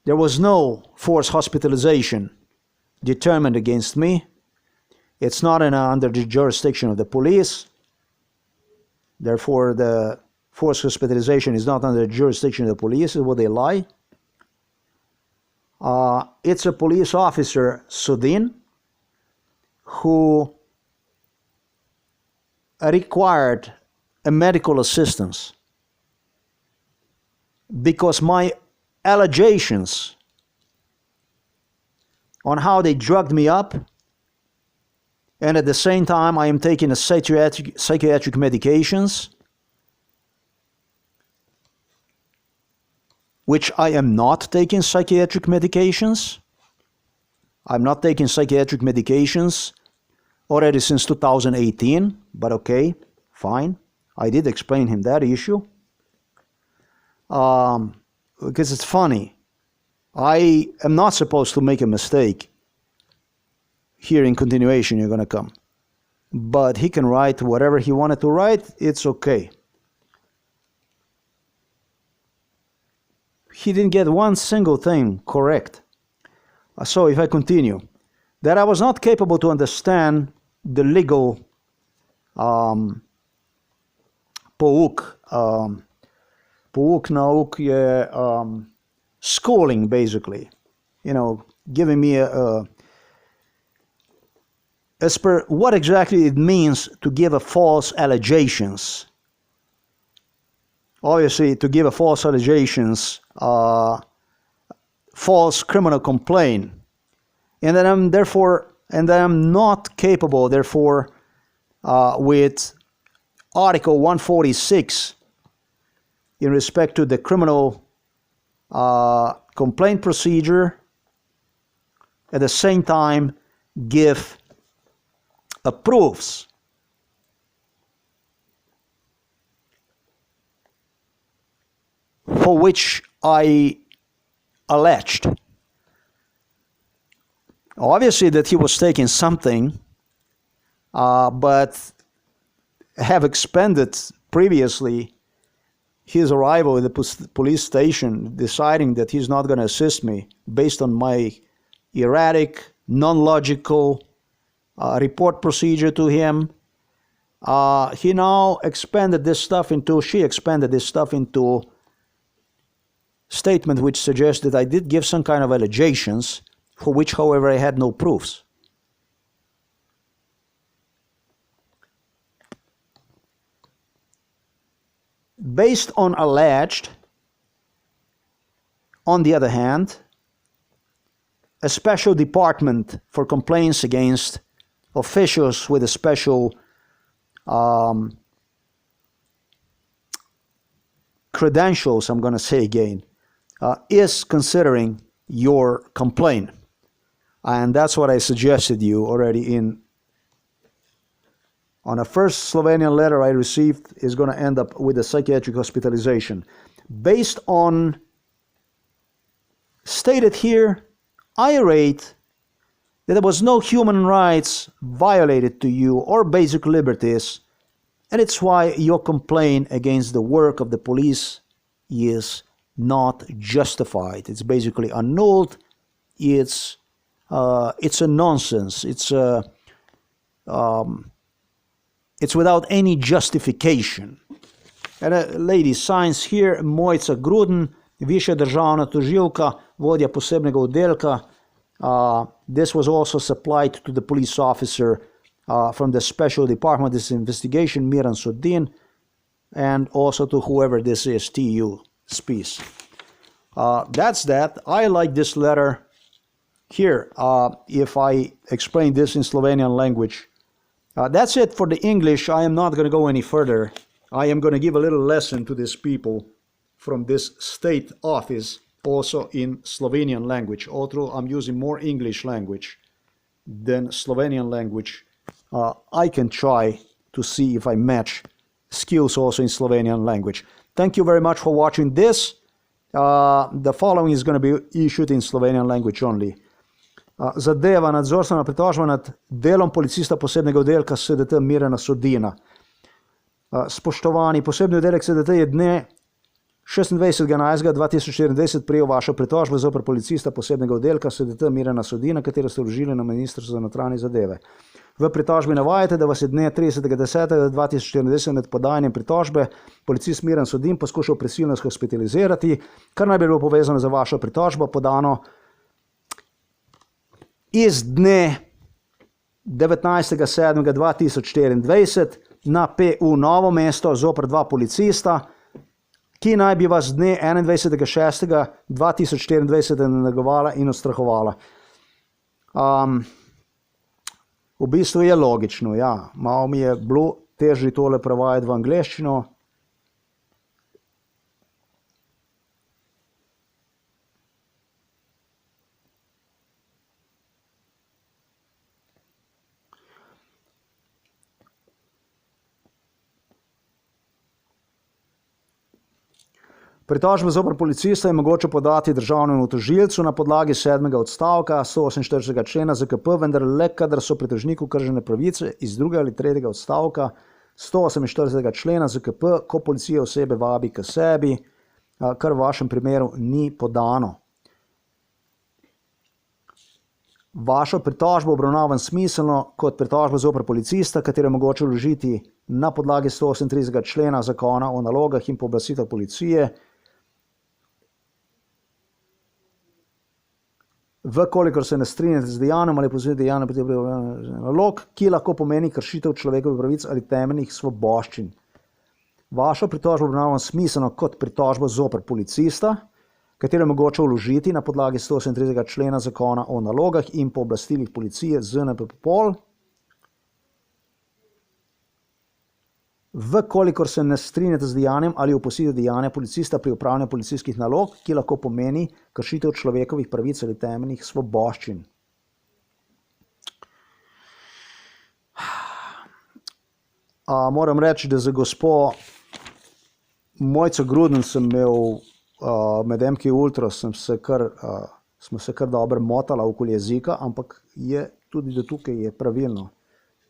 There was no forced hospitalization determined against me. It's not under the jurisdiction of the police. Therefore, the forced hospitalization is not under the jurisdiction of the police, is what they lie. It's a police officer, Sudin, who required a medical assistance because my allegations on how they drugged me up, and at the same time I am taking a psychiatric medications, which I am not taking psychiatric medications. I'm not taking psychiatric medications already since 2018, but okay, fine. I did explain him that issue. Because it's funny. I am not supposed to make a mistake. Here in continuation, you're going to come. But he can write whatever he wanted to write. It's okay. He didn't get one single thing correct. So if I continue, that I was not capable to understand the legal nauk je schooling, basically. You know, giving me as per what exactly it means to give a false allegations. Obviously, to give a false allegations, false criminal complaint, and that I'm not capable, therefore, with Article 146 in respect to the criminal complaint procedure, at the same time give proofs for which I alleged. Obviously that he was taking something, but have expended previously his arrival at the police station, deciding that he's not going to assist me based on my erratic, non-logical report procedure to him. She expanded this stuff into statement which suggests that I did give some kind of allegations, for which, however, I had no proofs. Based on alleged, on the other hand, a special department for complaints against officials with a special credentials, I'm going to say again, is considering your complaint. And that's what I suggested you already on a first Slovenian letter I received is going to end up with a psychiatric hospitalization. Based on stated here, I rate that there was no human rights violated to you or basic liberties, and it's why your complaint against the work of the police is not justified. It's basically annulled. It's a nonsense. It's without any justification. And a lady signs here, Mojca Gruden, višja državna tožilka, vodja posebnega oddelka. This was also supplied to the police officer from the special department of this investigation, Miran Sodin, and also to whoever this is, TU Spies. That's that. I like this letter. Here, if I explain this in Slovenian language, that's it for the English. I am not going to go any further. I am going to give a little lesson to these people from this state office, also in Slovenian language. Although I'm using more English language than Slovenian language, I can try to see if I match skills also in Slovenian language. Thank you very much for watching this. The following is going to be issued in Slovenian language only. Zadeva nadzorstvena pritožba nad delom policista posebnega oddelka SDT Mirana Sodina. Spoštovani, posebni oddelek SDT je dne 26.11.2024 prijel vašo pritožbo zoper policista posebnega oddelka SDT Mirana Sodina, katero ste vložili na Ministrstvo za notranje zadeve. V pritožbi navajate, da vas je dne 30.10.2024 med podajanjem pritožbe policist Miran Sodin poskušal prisilno hospitalizirati, kar naj bi bilo povezano za vašo pritožbo podano iz dne 19.7.2024 na PU Novo mesto zoper dva policista, ki naj bi vas dne 21.6.2024 negovala in odstrahovala. V bistvu je logično, ja. Malo mi je bilo težje tole prevajati v angleščino. Pritožbo zoper policista je mogoče podati državnemu tožilcu na podlagi 7. odstavka 148. člena ZKP, vendar le kadar so pritožniku kršene pravice iz 2. ali 3. odstavka 148. člena ZKP, ko policija osebe vabi k sebi, kar v vašem primeru ni podano. Vašo pritožbo obravnavam smiselno kot pritožbo zoper policista, katero je mogoče vložiti na podlagi 138. člena Zakona o nalogah in pooblastitvah policije, vkolikor se ne strinjate z dejanjem ali pozitivnim dejanjem nalog, ki lahko pomeni kršitev človekovih pravic ali temeljnih svoboščin. Vašo pritožbo obravnavam smiselno kot pritožbo zoper policista, katero je mogoče vložiti na podlagi 138. člena Zakona o nalogah in pooblastilih policije ZNP-POL, vkolikor se ne strinjate z dejanjem ali opustite dejanja policista pri opravljanju policijskih nalog, ki lahko pomeni kršitev človekovih pravic ali temeljnih svoboščin. Moram reči, da za gospo Mojco Gruden sem imel med MK Ultra, smo se kar dobro motala okoli jezika, ampak je tudi do tukaj je pravilno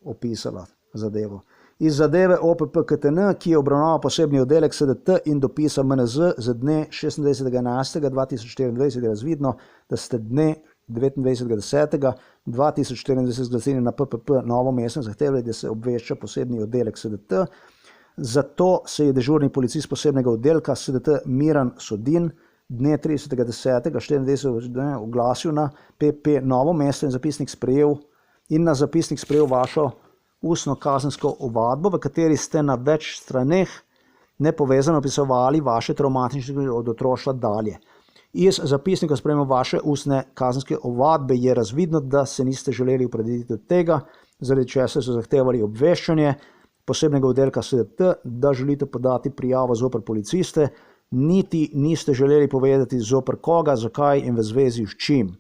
opisala zadevo. iz zadeve OPPKTN, ki je obravnaval posebni oddelek SDT in dopisa MNZ z dne 26.11.2024, je razvidno, da ste dne 29.10.2024 zglasili na PPP Novo mesto in zahtevali, da se obvešča posebni oddelek SDT. Zato se je dežurni policist posebnega oddelka SDT Miran Sodin dne 30.10.24 oglasil na PP Novo mesto in na zapisnik sprejel vašo ustno kazensko ovadbo, v kateri ste na več straneh nepovezano opisovali vaše traumatične od otroštva dalje. Iz zapisnika sprejema vaše ustne kazenske ovadbe je razvidno, da se niste želeli opredeliti od tega, zaradi česar so zahtevali obveščanje posebnega oddelka SDT, da želite podati prijavo zoper policiste, niti niste želeli povedati zoper koga, zakaj in v zvezi s čim.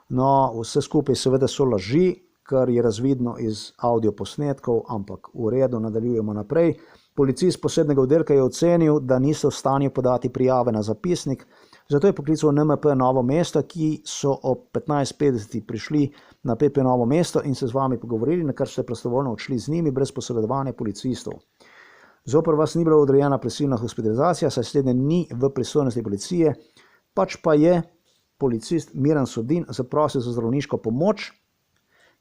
No, vse skupaj seveda so laži, kar je razvidno iz audioposnetkov, ampak v redu, nadaljujemo naprej. Policist posebnega oddelka je ocenil, da niste v stanju podati prijave na zapisnik, zato je poklical NMP Novo mesto, ki so ob 15.50 prišli na PP Novo mesto in se z vami pogovorili, na kar ste prostovoljno odšli z njimi brez posredovanja policistov. Zoper vas ni bila odrejena prisilna hospitalizacija, saj slednje ni v pristojnosti policije, pač pa je policist Miran Sodin zaprosil za zdravniško pomoč,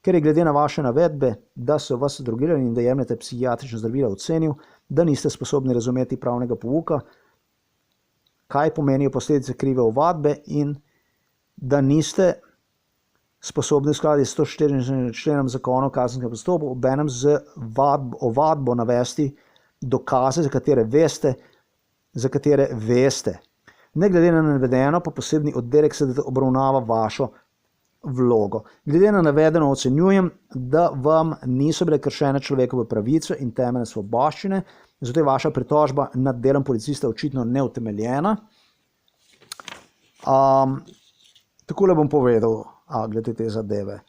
ker je glede na vaše navedbe, da so vas drogirali in da jemljete psihiatrične zdravila, ocenil, da niste sposobni razumeti pravnega pouka, kaj pomenijo posledice krive ovadbe in da niste sposobni v skladu s 140 členom zakona o kazenskem postopku obenem z ovadbo navesti dokaze, za katere veste. Ne glede na navedeno, pa posebni oddelek SDT obravnava vašo vlogo. Glede na navedeno ocenjujem, da vam niso bile kršene človekove pravice in temeljne svoboščine, zato je vaša pritožba nad delom policista očitno neutemeljena. Takole bom povedal glede te zadeve.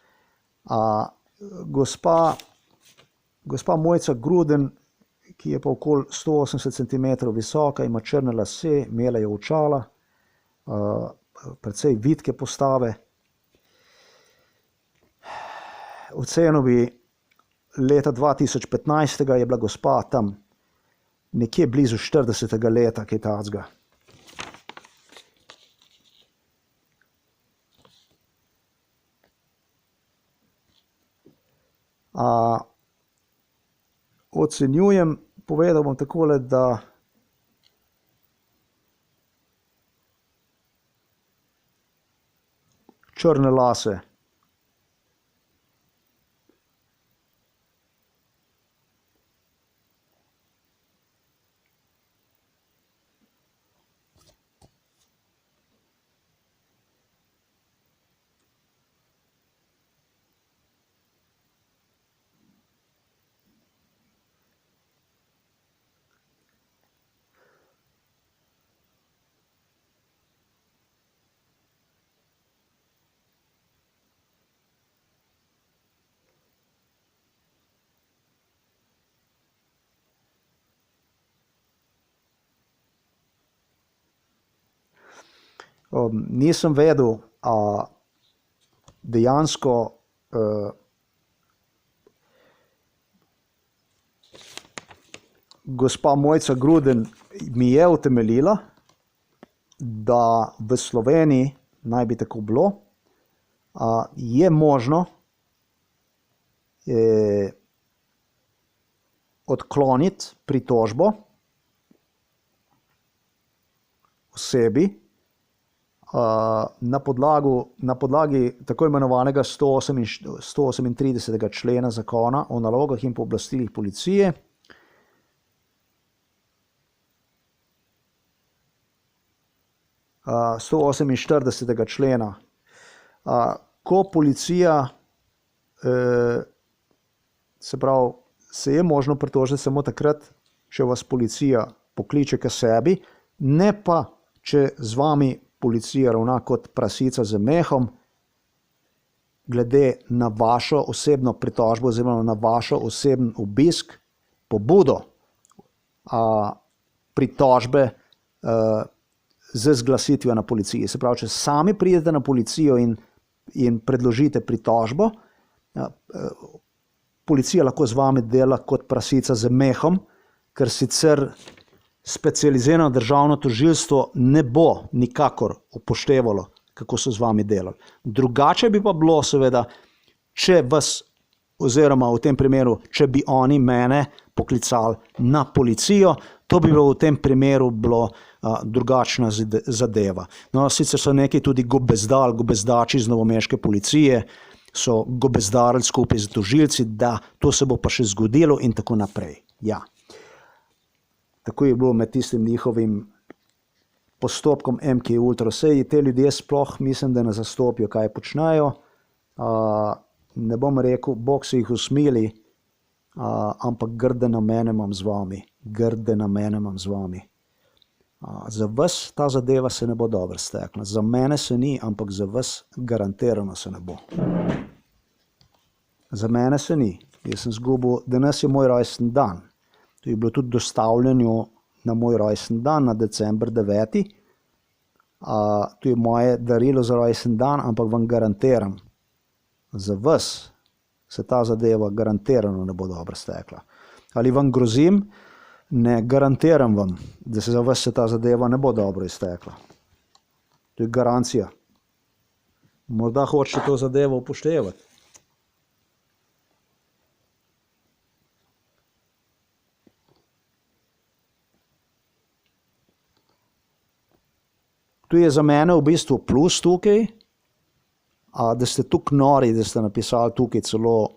Gospa Mojca Gruden, ki je pa okoli 180 cm visoka, ima črne lase, imela je očala, precej vitke postave. Ocenil bi leta 2015 je bila gospa tam nekje blizu 40. leta, kaj takega. Ocenjujem, povedal bom takole, da črne lase. Nisem vedel, dejansko gospa Mojca Gruden mi je utemeljila, da v Sloveniji naj bi tako bilo, je možno odkloniti pritožbo osebi na podlagi tako imenovanega 138. člena zakona o nalogah in pooblastilih policije. Uh, 148. člena. Ko policija, se je možno pritožiti samo takrat, če vas policija pokliče k sebi, ne pa, če z vami policija ravna kot prasica z mehom, glede na vašo osebno pritožbo oziroma na vašo osebni obisk, pobudo pritožbe z zglasitvijo na policiji. Se pravi, če sami pridete na policijo in predložite pritožbo, policija lahko z vami dela kot prasica z mehom, ker sicer specializirano državno tožilstvo ne bo nikakor upoštevalo, kako so z vami delali. Drugače bi pa bilo seveda, če vas, oziroma v tem primeru, če bi oni mene poklicali na policijo, to bi bilo v tem primeru drugačna zadeva. No, sicer so neki tudi gobezdači iz novomeške policije, so gobezdarili skupaj z tožilci, da to se bo pa še zgodilo in tako naprej. Ja. Tako je bilo med tistim njihovim postopkom MK Ultra. Sej te ljudje sploh mislim, da ne zastopijo, kaj počnejo. Ne bom rekel, Bog se jih usmili, ampak grde namene imam z vami. Grde namene imam z vami. Za vas ta zadeva se ne bo dobro stekla. Za mene se ni, ampak za vas garantirano se ne bo. Za mene se ni. Jaz sem zgubil, danes je moj rojsten dan. To je bilo tudi dostavljeno na moj rojsten dan, na december 9. To je moje darilo za rojsten dan, ampak vam garantiram, za vas se ta zadeva garantirano ne bo dobro stekla. Ali vam grozim? Ne, garantiram vam, da se za vas se ta zadeva ne bo dobro iztekla. To je garancija. Morda hočete to zadevo upoštevati. Tu je za mene v bistvu plus tukaj, da ste tukaj nori, da ste napisali tukaj celo,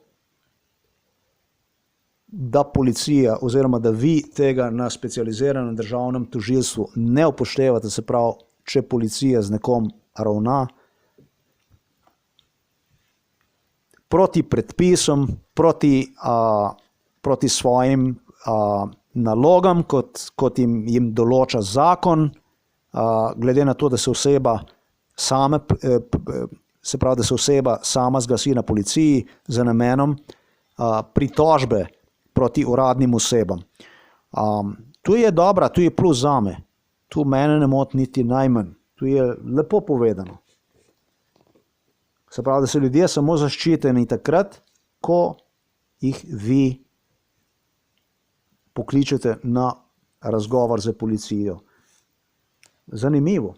da policija oziroma da vi tega na specializiranem državnem tožilstvu ne upoštevate, se pravi, če policija z nekom ravna proti predpisom, proti svojim nalogam, kot jim določa zakon, glede na to, da se oseba sama, se pravi, da se oseba sama zglasi na policiji za namenom pritožbe proti uradnim osebam. Tu je dobra, tu je plus zame. Tu mene ne moti niti najmanj. Tu je lepo povedano. Se pravi, da so ljudje samo zaščiteni takrat, ko jih vi pokličete na razgovor z policijo. Zanimivo.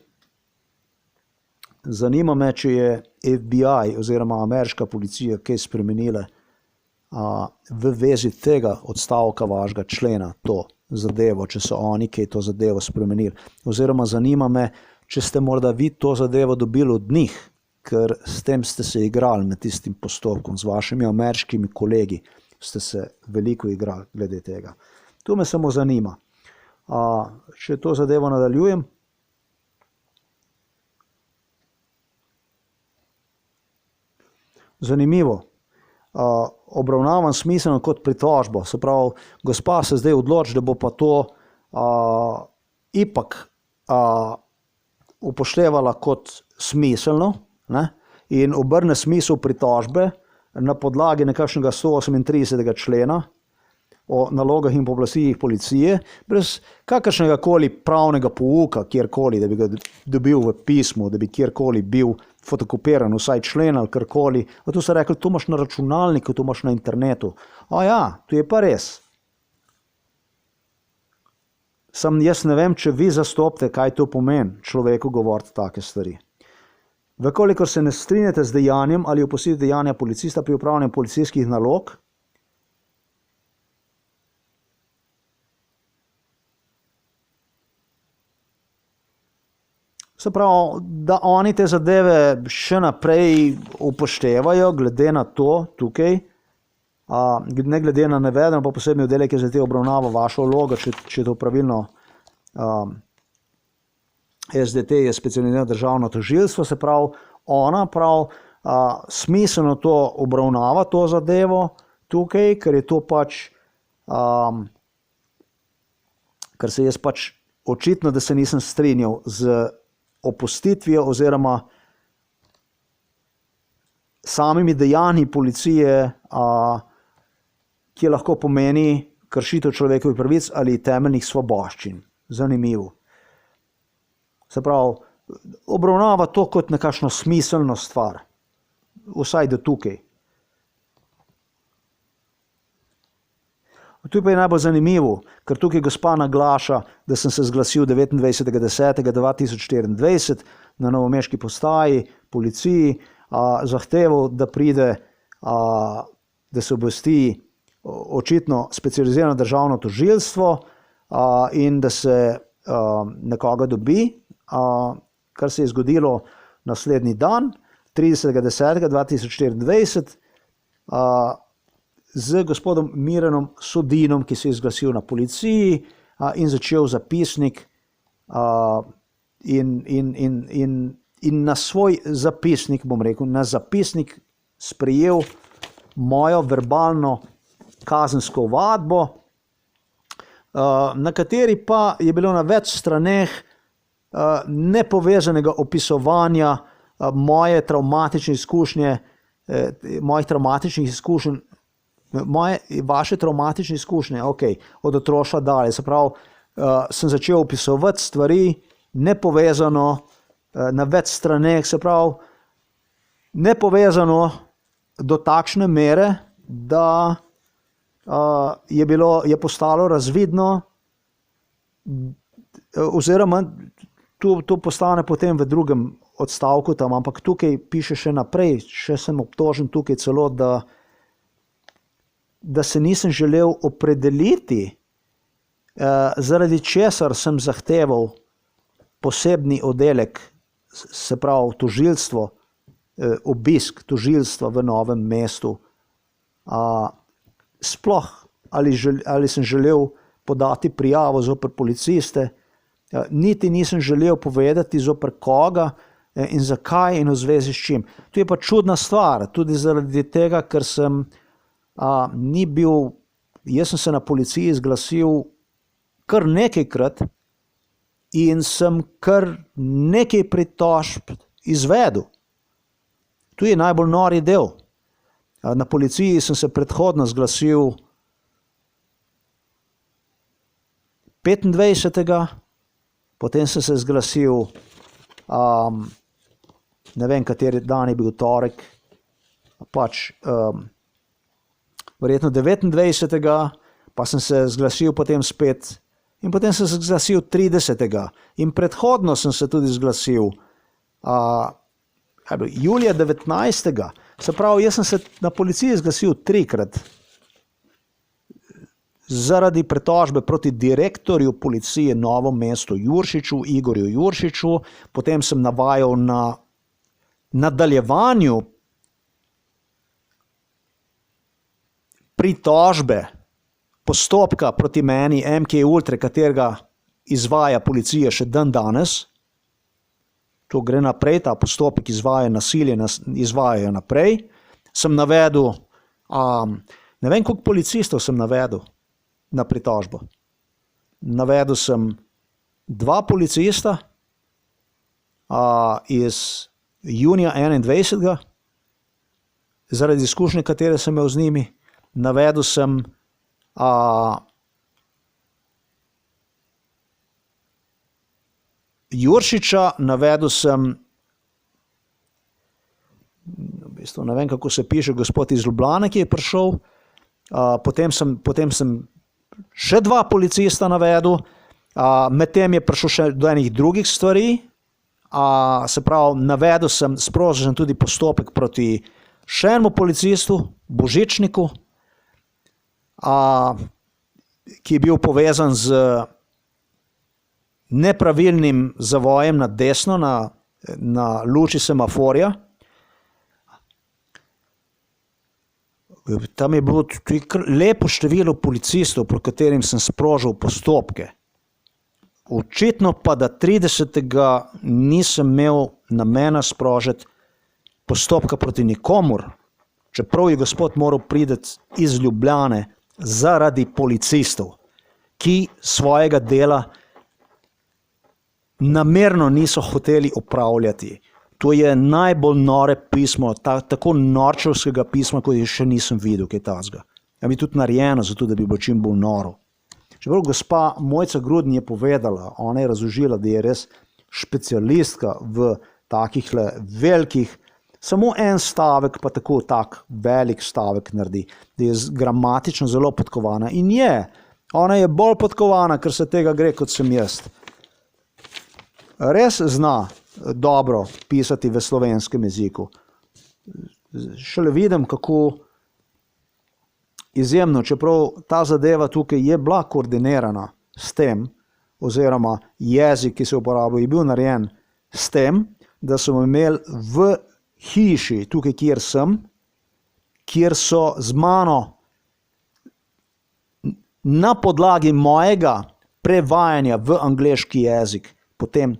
Zanima me, če je FBI oziroma ameriška policija kaj spremenila v vezi tega odstavka vašega člena, to zadevo, če so oni kaj to zadevo spremenili. Oziroma zanima me, če ste morda vi to zadevo dobili od njih, ker s tem ste se igrali med tistim postopkom, z vašimi ameriškimi kolegi ste se veliko igrali glede tega. To me samo zanima. Če to zadevo nadaljujem, zanimivo. Obravnavan smiselno kot pritožbo. Se pravi, gospa se zdaj odloči, da bo pa to ipak upoštevala kot smiselno, ne? In obrne smisel pritožbe na podlagi nekakšnega 138. člena o nalogah in pooblastilih policije, brez kakršnega koli pravnega pouka, kjerkoli, da bi ga dobil v pismu, da bi kjerkoli bil fotokopiran, vsaj člen ali karkoli. A tu so rekli, to imaš na računalniku, to imaš na internetu. To je pa res. Sam jaz ne vem, če vi zastopite, kaj to pomeni človeku govoriti take stvari. Vkolikor se ne strinjate z dejanjem ali opustite dejanja policista pri upravljanju policijskih nalog, se pravi, da oni te zadeve še naprej upoštevajo, glede na to tukaj, ne glede na navedeno, pa posebni oddelek je za te obravnava vašo vlogo, če to pravilno SDT je specializirano državno tožilstvo, se pravi, ona prav smiselno to obravnava, to zadevo tukaj, ker je to pač, ker se jaz pač očitno, da se nisem strinjal z opustitvijo oziroma samimi dejanji policije, ki lahko pomeni kršitev človekovih pravic ali temeljnih svoboščin. Zanimivo. Se pravi, obravnava to kot nekakšno smiselno stvar. Vsaj do tukaj. Tu pa je najbolj zanimivo, ker tukaj gospa naglaša, da sem se zglasil 29.10.2024 na novomeški postaji, policiji, zahteval, da pride, da se obvesti očitno specializirano državno tožilstvo in da se nekoga dobi, kar se je zgodilo naslednji dan, 30.10.2024, z gospodom Mirenom Sodinom, ki se je zglasil na policiji in začel zapisnik in na svoj zapisnik, bom rekel, na zapisnik sprejel mojo verbalno kazensko ovadbo, na kateri pa je bilo na več straneh nepovezanega opisovanja mojih traumatičnih izkušenj, vaše traumatične izkušnje, od otroštva dalje. Se pravi, sem začel opisovati stvari nepovezano na več straneh, se pravi, nepovezano do takšne mere, da je postalo razvidno, oziroma to postane potem v drugem odstavku tam, ampak tukaj piše še naprej, še sem obtožen tukaj celo, da se nisem želel opredeliti, zaradi česar sem zahteval posebni oddelek, se pravi tožilstvo, obisk tožilstva v Novem mestu. Sploh, ali sem želel podati prijavo zoper policiste, niti nisem želel povedati zoper koga in zakaj in v zvezi s čim. To je pa čudna stvar, tudi zaradi tega, ker sem jaz sem se na policiji zglasil kar nekajkrat in sem kar nekaj pritožb izvedel. Tu je najbolj nori del. Na policiji sem se predhodno zglasil 25. Potem sem se zglasil, ne vem, kateri dan je bil torek, verjetno 29. pa sem se zglasil potem spet in potem sem se zglasil 30. In predhodno sem se tudi zglasil julija 19. Se pravi, jaz sem se na policiji zglasil 3-krat zaradi pretožbe proti direktorju policije Novo mesto Juršiču, Igorju Juršiču, potem sem navajal na nadaljevanju pritožbe postopka proti meni MK Ultra, katerega izvaja policija še dan danes. To gre naprej, ta postopek izvaja nasilje, izvajajo naprej. Sem navedel, ne vem, koliko policistov sem navedel na pritožbo. Navedel sem 2 policista iz junija 21. zaradi izkušnje, katere sem imel z njimi. Navedel sem Juršiča, navedel sem, v bistvu ne vem, kako se piše, gospod iz Ljubljane, ki je prišel, potem sem še 2 policista navedel, medtem je prišel še do enih drugih stvari, se pravi, navedel sem, sprožil tudi postopek proti še enemu policistu, Božičniku, ki je bil povezan z nepravilnim zavojem na desno, na luči semaforja. Tam je bilo tudi lepo število policistov, pri katerim sem sprožil postopke. Očitno pa, da 30. nisem imel namena sprožiti postopka proti nikomur, čeprav je gospod moral priti iz Ljubljane zaradi policistov, ki svojega dela namerno niso hoteli opravljati. To je najbolj nore pismo, tako norčevskega pisma, kot je še nisem videl, kaj tazga. Ja, mi tudi narejeno, zato da bi bilo čim bolj noro. Čeprav gospa Mojca Grudin je povedala, ona je razložila, da je res specialistka v takih velikih samo en stavek, pa tako tak velik stavek naredi, da je gramatično zelo podkovana. In je, ona je bolj podkovana, ker se tega gre, kot sem jaz. Res zna dobro pisati v slovenskem jeziku. Šele vidim, kako izjemno, čeprav ta zadeva tukaj je bila koordinirana s tem, oziroma jezik, ki se uporablja, je bil narejen s tem, da smo imeli v hiši, tukaj, kjer sem, kjer so z mano na podlagi mojega prevajanja v angleški jezik potem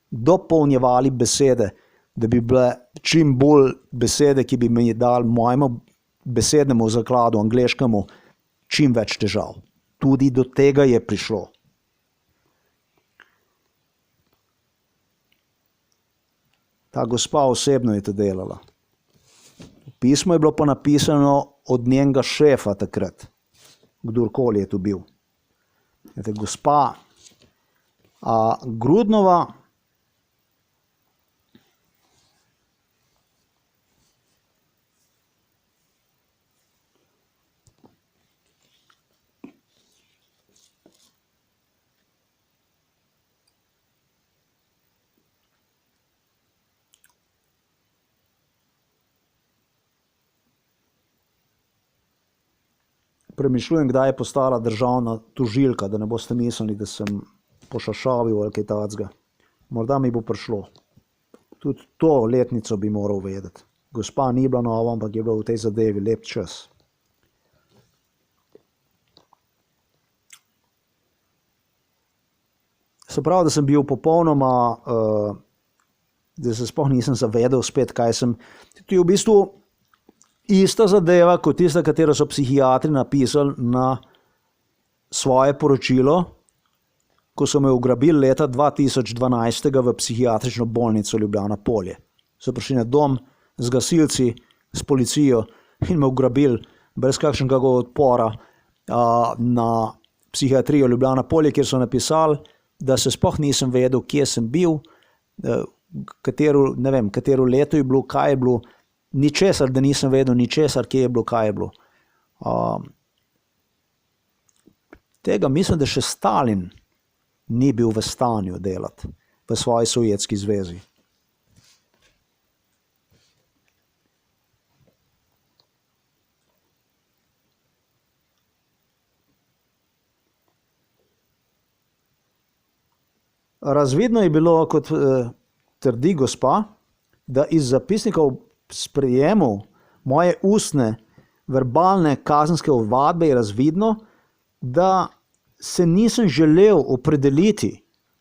dopolnjevali besede, da bi bile čim bolj besede, ki bi mi dali mojemu besednemu zakladu angleškemu čim več težav. Tudi do tega je prišlo. Ta gospa osebno je to delala. Pismo je bilo pa napisano od njenega šefa takrat, kdorkoli je to bil. Gospa Grudnova premišljujem, kdaj je postala državna tožilka, da ne boste mislili, da sem pošašavil ali kaj takega. Morda mi bo prišlo. Tudi to letnico bi moral vedeti. Gospa ni bila nova, ampak je bila v tej zadevi lep čas. Se pravi, da sem bil popolnoma, da se sploh nisem zavedel spet, kaj sem. To je v bistvu ista zadeva, kot tista, katero so psihiatri napisali na svoje poročilo, ko so me ugrabili leta 2012 v psihiatrično bolnico Ljubljana Polje. So prišli na dom z gasilci, s policijo in me ugrabili brez kakšnega odpora na psihiatrijo Ljubljana Polje, kjer so napisali, da se sploh nisem vedel, kje sem bil, katero leto je bilo, kaj je bilo, ničesar, da nisem vedel, ničesar, kje je bilo, kaj je bilo. Tega mislim, da še Stalin ni bil v stanju delati v svoji Sovjetski zvezi. Razvidno je bilo, kot trdi gospa, da iz zapisnikov sprejemu moje ustne, verbalne kazenske ovadbe je razvidno, da se nisem želel opredeliti,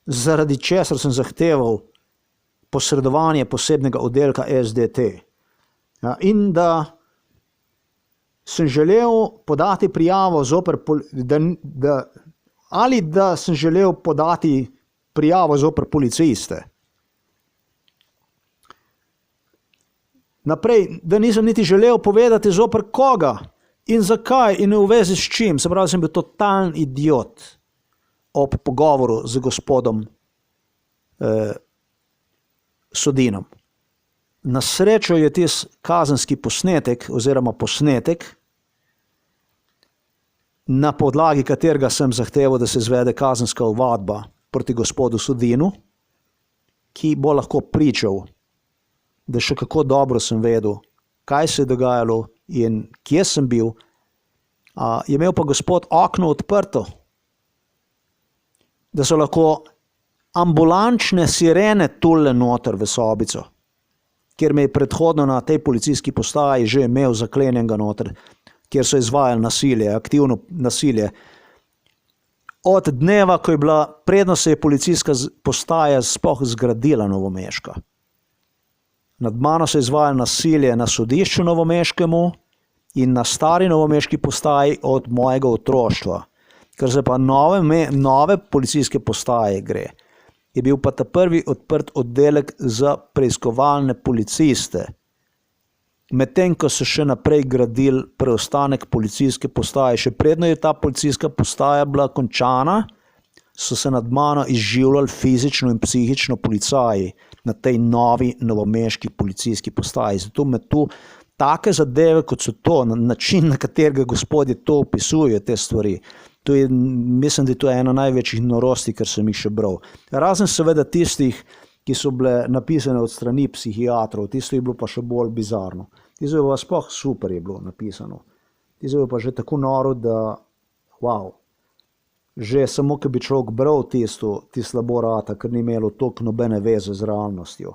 zaradi česar sem zahteval posredovanje posebnega oddelka SDT. In da sem želel podati prijavo zoper, ali da sem želel podati prijavo zoper policiste. Naprej, da nisem niti želel povedati zoper koga in zakaj in v vezi s čim. Se pravi, sem bil totalen idiot ob pogovoru z gospodom Sodinom. Na srečo je tisti kazenski posnetek oziroma posnetek, na podlagi katerega sem zahteval, da se izvede kazenska ovadba proti gospodu Sodinu, ki bo lahko pričal, da še kako dobro sem vedel, kaj se je dogajalo in kje sem bil, je imel pa gospod okno odprto, da so lahko ambulančne sirene tule noter v sobico, kjer me je predhodno na tej policijski postaji že imel zaklenjenega noter, kjer so izvajali nasilje, aktivno nasilje. Od dneva, ko je bila, predno se je policijska postaja sploh zgradila novomeška. Nad mano se izvaja nasilje na sodišču novomeškemu in na stari novomeški postaji od mojega otroštva. Ker se pa nove policijske postaje gre, je bil pa ta prvi odprt oddelek za preiskovalne policiste. Medtem, ko so še naprej gradili preostanek policijske postaje, še predno je ta policijska postaja bila končana, so se nad mano izživljali fizično in psihično policaji na tej novi novomeški policijski postaji. Zato me tu take zadeve, kot so to, način, na katerega gospodje to opisujejo, te stvari, to je, mislim, da je to ena največjih norosti, kar sem jih še bral. Razen seveda tistih, ki so bile napisane od strani psihiatrov, tisto je bilo pa še bolj bizarno. Tisto je pa sploh super je bilo napisano. Tisto je pa že tako noro, da wow. Že samo, ko bi človek bral tisto slabo rata, ker ni imelo toliko nobene veze z realnostjo.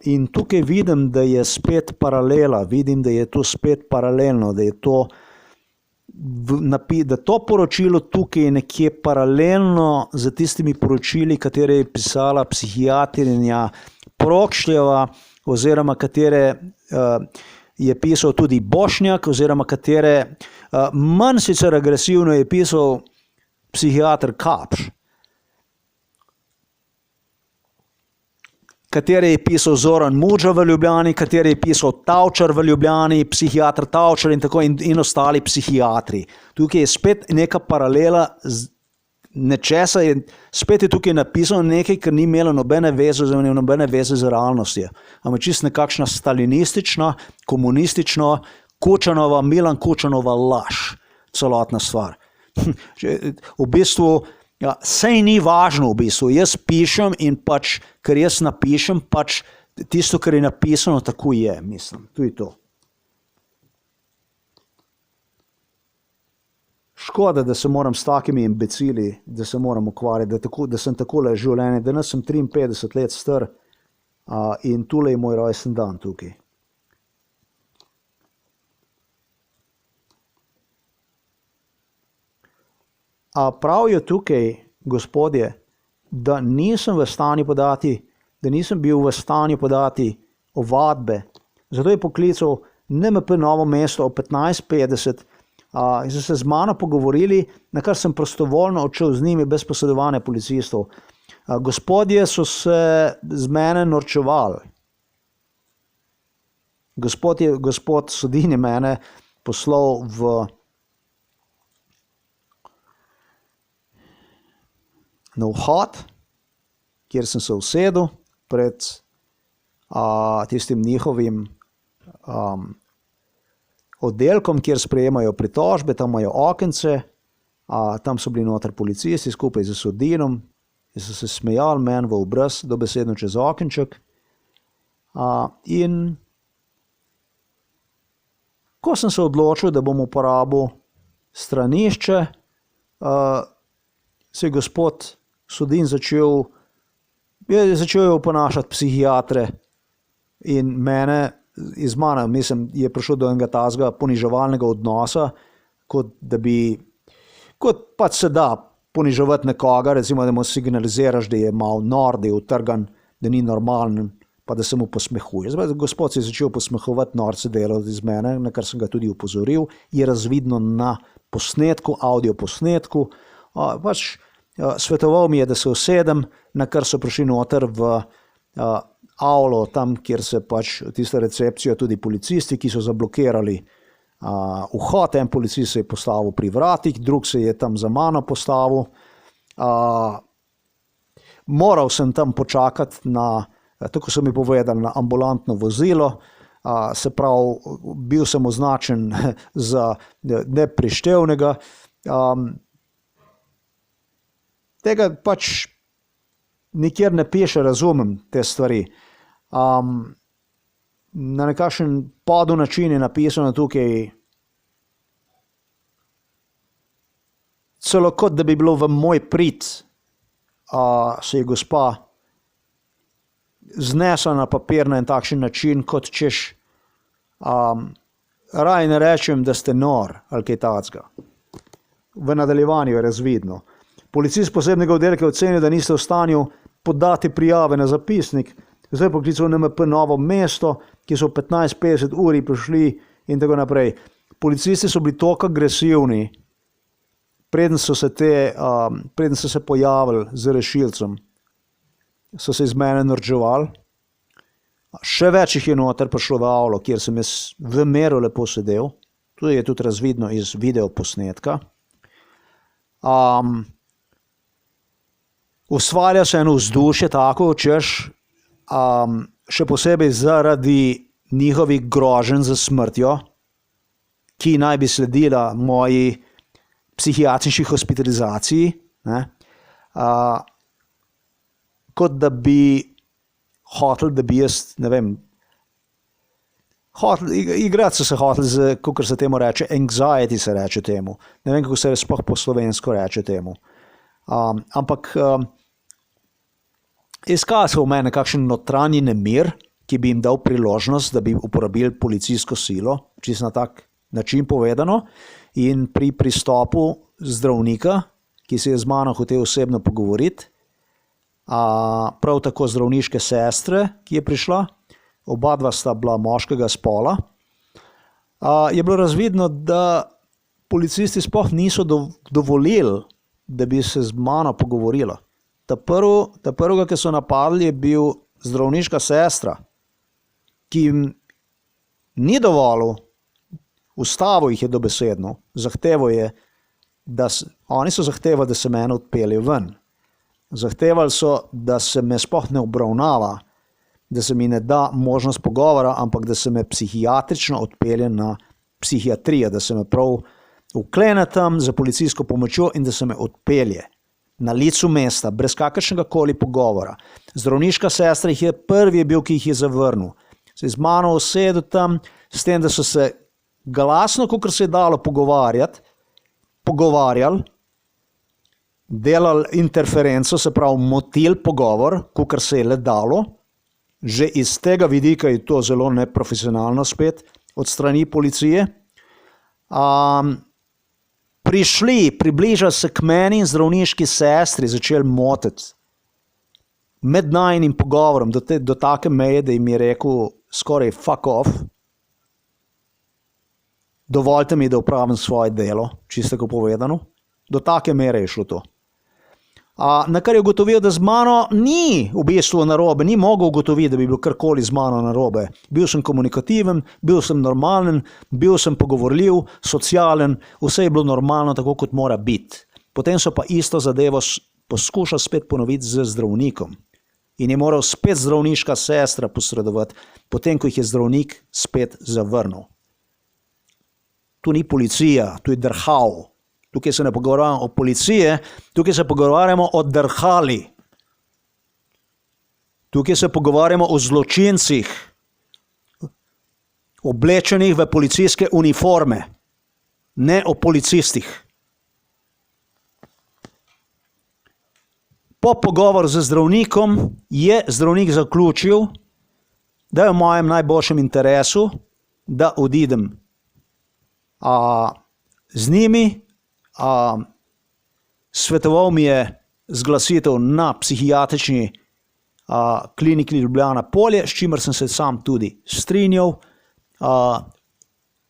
In tukaj vidim, da je spet paralela, vidim, da je to spet paralelno, da je to, da to poročilo tukaj je nekje paralelno z tistimi poročili, katere je pisala psihiatrinja Prokšljeva, oziroma katere je pisal tudi Bošnjak, oziroma katere manj sicer agresivno je pisal psihiater Kapš, katere je pisal Zoran Muđa v Ljubljani, katere je pisal Tavčar v Ljubljani, psihiater Tavčar in tako in ostali psihiatri. Tukaj je spet neka paralela nečesa, spet je tukaj napisano nekaj, kar ni imelo nobene veze z realnostjo. Ampak čist nekakšna stalinistična, komunistična, Kučanova, Milan Kučanova laž, celotna stvar. V bistvu, sej ni važno v bistvu, jaz pišem in pač, ker jaz napišem, pač tisto, kar je napisano, tako je, mislim, to je to. Škoda, da se moram s takimi imbecili, da se moram ukvarjati, da sem takole življenje, da sem 53 let star in tule je moj rojsten dan tukaj. Pravijo tukaj, gospodje, da nisem v stanju podati, da nisem bil v stanju podati ovadbe. Zato je poklical NMP Novo mesto o 15:50 in so se z mano pogovorili, na kar sem prostovoljno odšel z njimi bez posredovanja policistov. Gospodje so se z mene norčevali. Gospod Sodin je mene poslal na vhod, kjer sem se usedel pred tistim njihovim oddelkom, kjer sprejemajo pritožbe, tam imajo okence, tam so bili noter policisti skupaj z Sodinom in so se smejali meni v obraz, dobesedno čez okenček. In ko sem se odločil, da bom uporabil stranišče, se je gospod Sodin začel oponašati psihiatre in mene, iz mene, mislim, je prišlo do enega tazga poniževalnega odnosa, kot pač se da poniževati nekoga, recimo, da mu signaliziraš, da je malo nor, da je utrgan, da ni normalen, pa da se mu posmehuje. Gospod se je začel posmehovati, norce delati iz mene, na kar sem ga tudi upozoril, je razvidno na posnetku, audio posnetku, pač svetoval mi je, da se usedem, na kar so prišli noter v avlo, tam, kjer se pač tista recepcija, tudi policisti, ki so zablokirali vhod. En policist se je postavil pri vratih, drug se je tam za mano postavil. Moral sem tam počakati na, tako so mi povedali, na ambulantno vozilo, se pravi, bil sem označen za neprištevnega. Tega pač nikjer ne piše, razumem te stvari. Na nekakšen podu način je napisano tukaj, celo kot da bi bilo v moj prid, se je gospa znesla na papir na en takšen način, kot češ, raj ne rečem, da ste nor ali kaj takega. V nadaljevanju je razvidno. Policist posebnega oddelka je ocenil, da niste v stanju podati prijave na zapisnik. Zdaj poklical NMP Novo mesto, ki so 15:50 uri prišli in tako naprej. Policisti so bili toliko agresivni, preden so se pojavili z rešilcem, so se iz mene norčevali. Še več jih je noter prišlo v avlo, kjer sem jaz v meru lepo sedel. Tu je tudi razvidno iz videoposnetka. ustvarja se eno vzdušje tako, češ, še posebej zaradi njihovih groženj z smrtjo, ki naj bi sledila moji psihiatrični hospitalizaciji, ne, kot da bi hotel, da bi jaz, ne vem, igrati so se hotel, kakor se temu reče, anxiety se reče temu. Ne vem, kako se sploh po slovensko reče temu. Ampak iskali so v mene kakšen notranji nemir, ki bi jim dal priložnost, da bi uporabili policijsko silo, čisto na tak način povedano, in pri pristopu zdravnika, ki se je z mano hotel osebno pogovoriti, prav tako zdravniške sestre, ki je prišla, oba dva sta bila moškega spola, je bilo razvidno, da policisti sploh niso dovolili, da bi se z mano pogovorila. Ta prvega, ki so napadli, je bil zdravniška sestra, ki jim ni dovolil, ustavil jih je dobesedno, oni so zahtevali, da se mene odpelje ven. Zahtevali so, da se me sploh ne obravnava, da se mi ne da možnost pogovora, ampak da se me psihiatrično odpelje na psihiatrijo, da se me prav vklene tam za policijsko pomočjo in da se me odpelje na licu mesta, brez kakršnega koli pogovora. Zdravniška sestra je prvi bil, ki jih je zavrnil. Se je z mano usedel tam, s tem, da so se glasno, kakor se je dalo pogovarjali, delali interferenco, se pravi motil pogovor, kakor se je le dalo. Že iz tega vidika je to zelo neprofesionalno spet od strani policije. Približali se k meni in zdravniški sestri, začeli motiti med najinim pogovorom do take meje, da jim je rekel skoraj fuck off. Dovolite mi, da opravim svoje delo, čisto tako povedano. Do take mere je šlo to. Na kar je ugotovil, da z mano ni v bistvu narobe, ni mogel ugotoviti, da bi bilo karkoli z mano narobe. Bil sem komunikativen, bil sem normalen, bil sem pogovorljiv, socialen, vse je bilo normalno, tako kot mora biti. Potem so pa isto zadevo poskušali spet ponoviti z zdravnikom. In je moral spet zdravniška sestra posredovati, potem ko jih je zdravnik spet zavrnil. Tu ni policija, tu je drhal. Tukaj se ne pogovarjamo o policije, tukaj se pogovarjamo o drhali. Tukaj se pogovarjamo o zločincih, oblečenih v policijske uniforme, ne o policistih. Po pogovoru z zdravnikom je zdravnik zaključil, da je v mojem najboljšem interesu, da odidem z njimi. Svetoval mi je zglasitev na psihiatrični kliniki Ljubljana Polje, s čimer sem se sam tudi strinjal.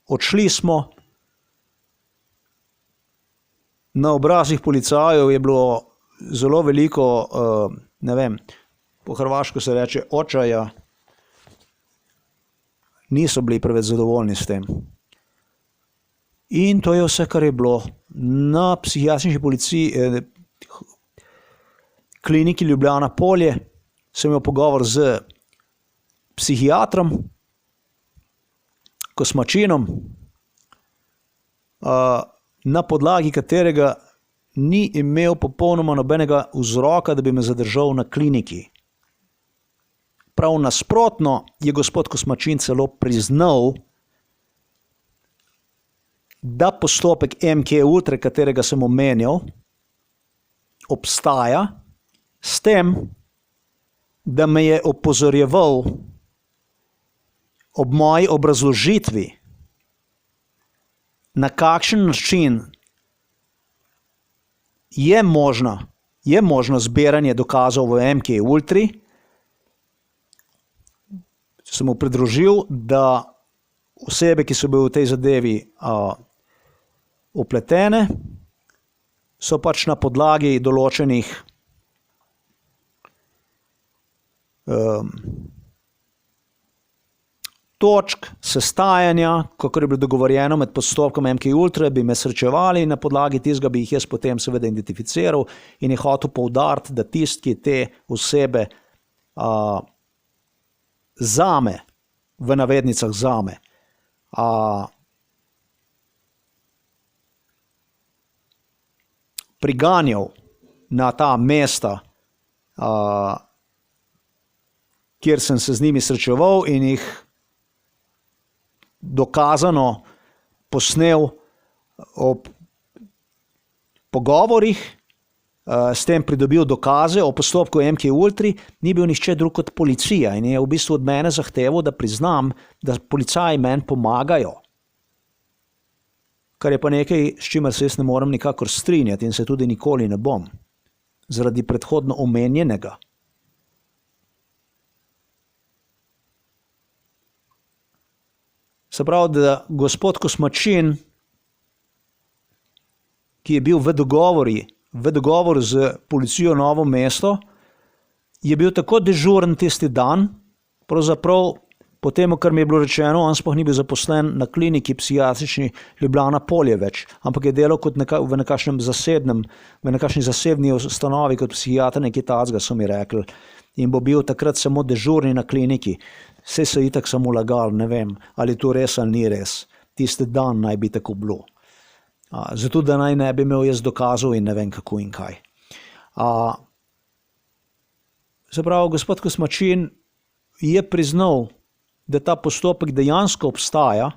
Odšli smo. Na obrazih policajev je bilo zelo veliko, ne vem, po hrvaško se reče očaja. Niso bili preveč zadovoljni s tem. In to je vse, kar je bilo. Na psihiatrični policiji, kliniki Ljubljana Polje, sem imel pogovor z psihiatrom, Kosmačinom, na podlagi katerega ni imel popolnoma nobenega vzroka, da bi me zadržal na kliniki. Prav nasprotno je gospod Kosmačin celo priznal, da postopek MK Ultra, katerega sem omenjal, obstaja, s tem, da me je opozorjeval ob moji obrazložitvi, na kakšen način je možno zbiranje dokazov v MK Ultri. Sem mu pridružil, da osebe, ki so bile v tej zadevi upletene, so pač na podlagi določenih točk sestajanja, kako je bilo dogovorjeno med postopkom MK Ultra, bi me srečevali in na podlagi tistega bi jih jaz potem seveda identificiral in je hotel poudariti, da tisti, ki te osebe zame, v navednicah zame, priganjal na ta mesta, kjer sem se z njimi srečeval in jih dokazano posnel ob pogovorih, s tem pridobil dokaze o postopku MK Ultri, ni bil nihče drug kot policija in je v bistvu od mene zahteval, da priznam, da policaji meni pomagajo. Kar je pa nekaj, s čimer se jaz ne morem nikakor strinjati in se tudi nikoli ne bom, zaradi predhodno omenjenega. Se pravi, da gospod Kosmačin, ki je bil v dogovoru z policijo Novo mesto, je bil tako dežuren tisti dan, pravzaprav po tem, kar mi je bilo rečeno, on sploh ni bil zaposlen na kliniki psihiatrični Ljubljana Polje več, ampak je delal kot v nekakšni zasebni ustanovi kot psihiater, nekaj takega so mi rekli. In bo bil takrat samo dežurni na kliniki. Vse so itak samo lagali, ne vem, ali to res ali ni res. Tisti dan naj bi tako bilo. Zato, da naj ne bi imel jaz dokazov in ne vem kako in kaj. Se pravi, gospod Kosmačin je priznal, da ta postopek dejansko obstaja,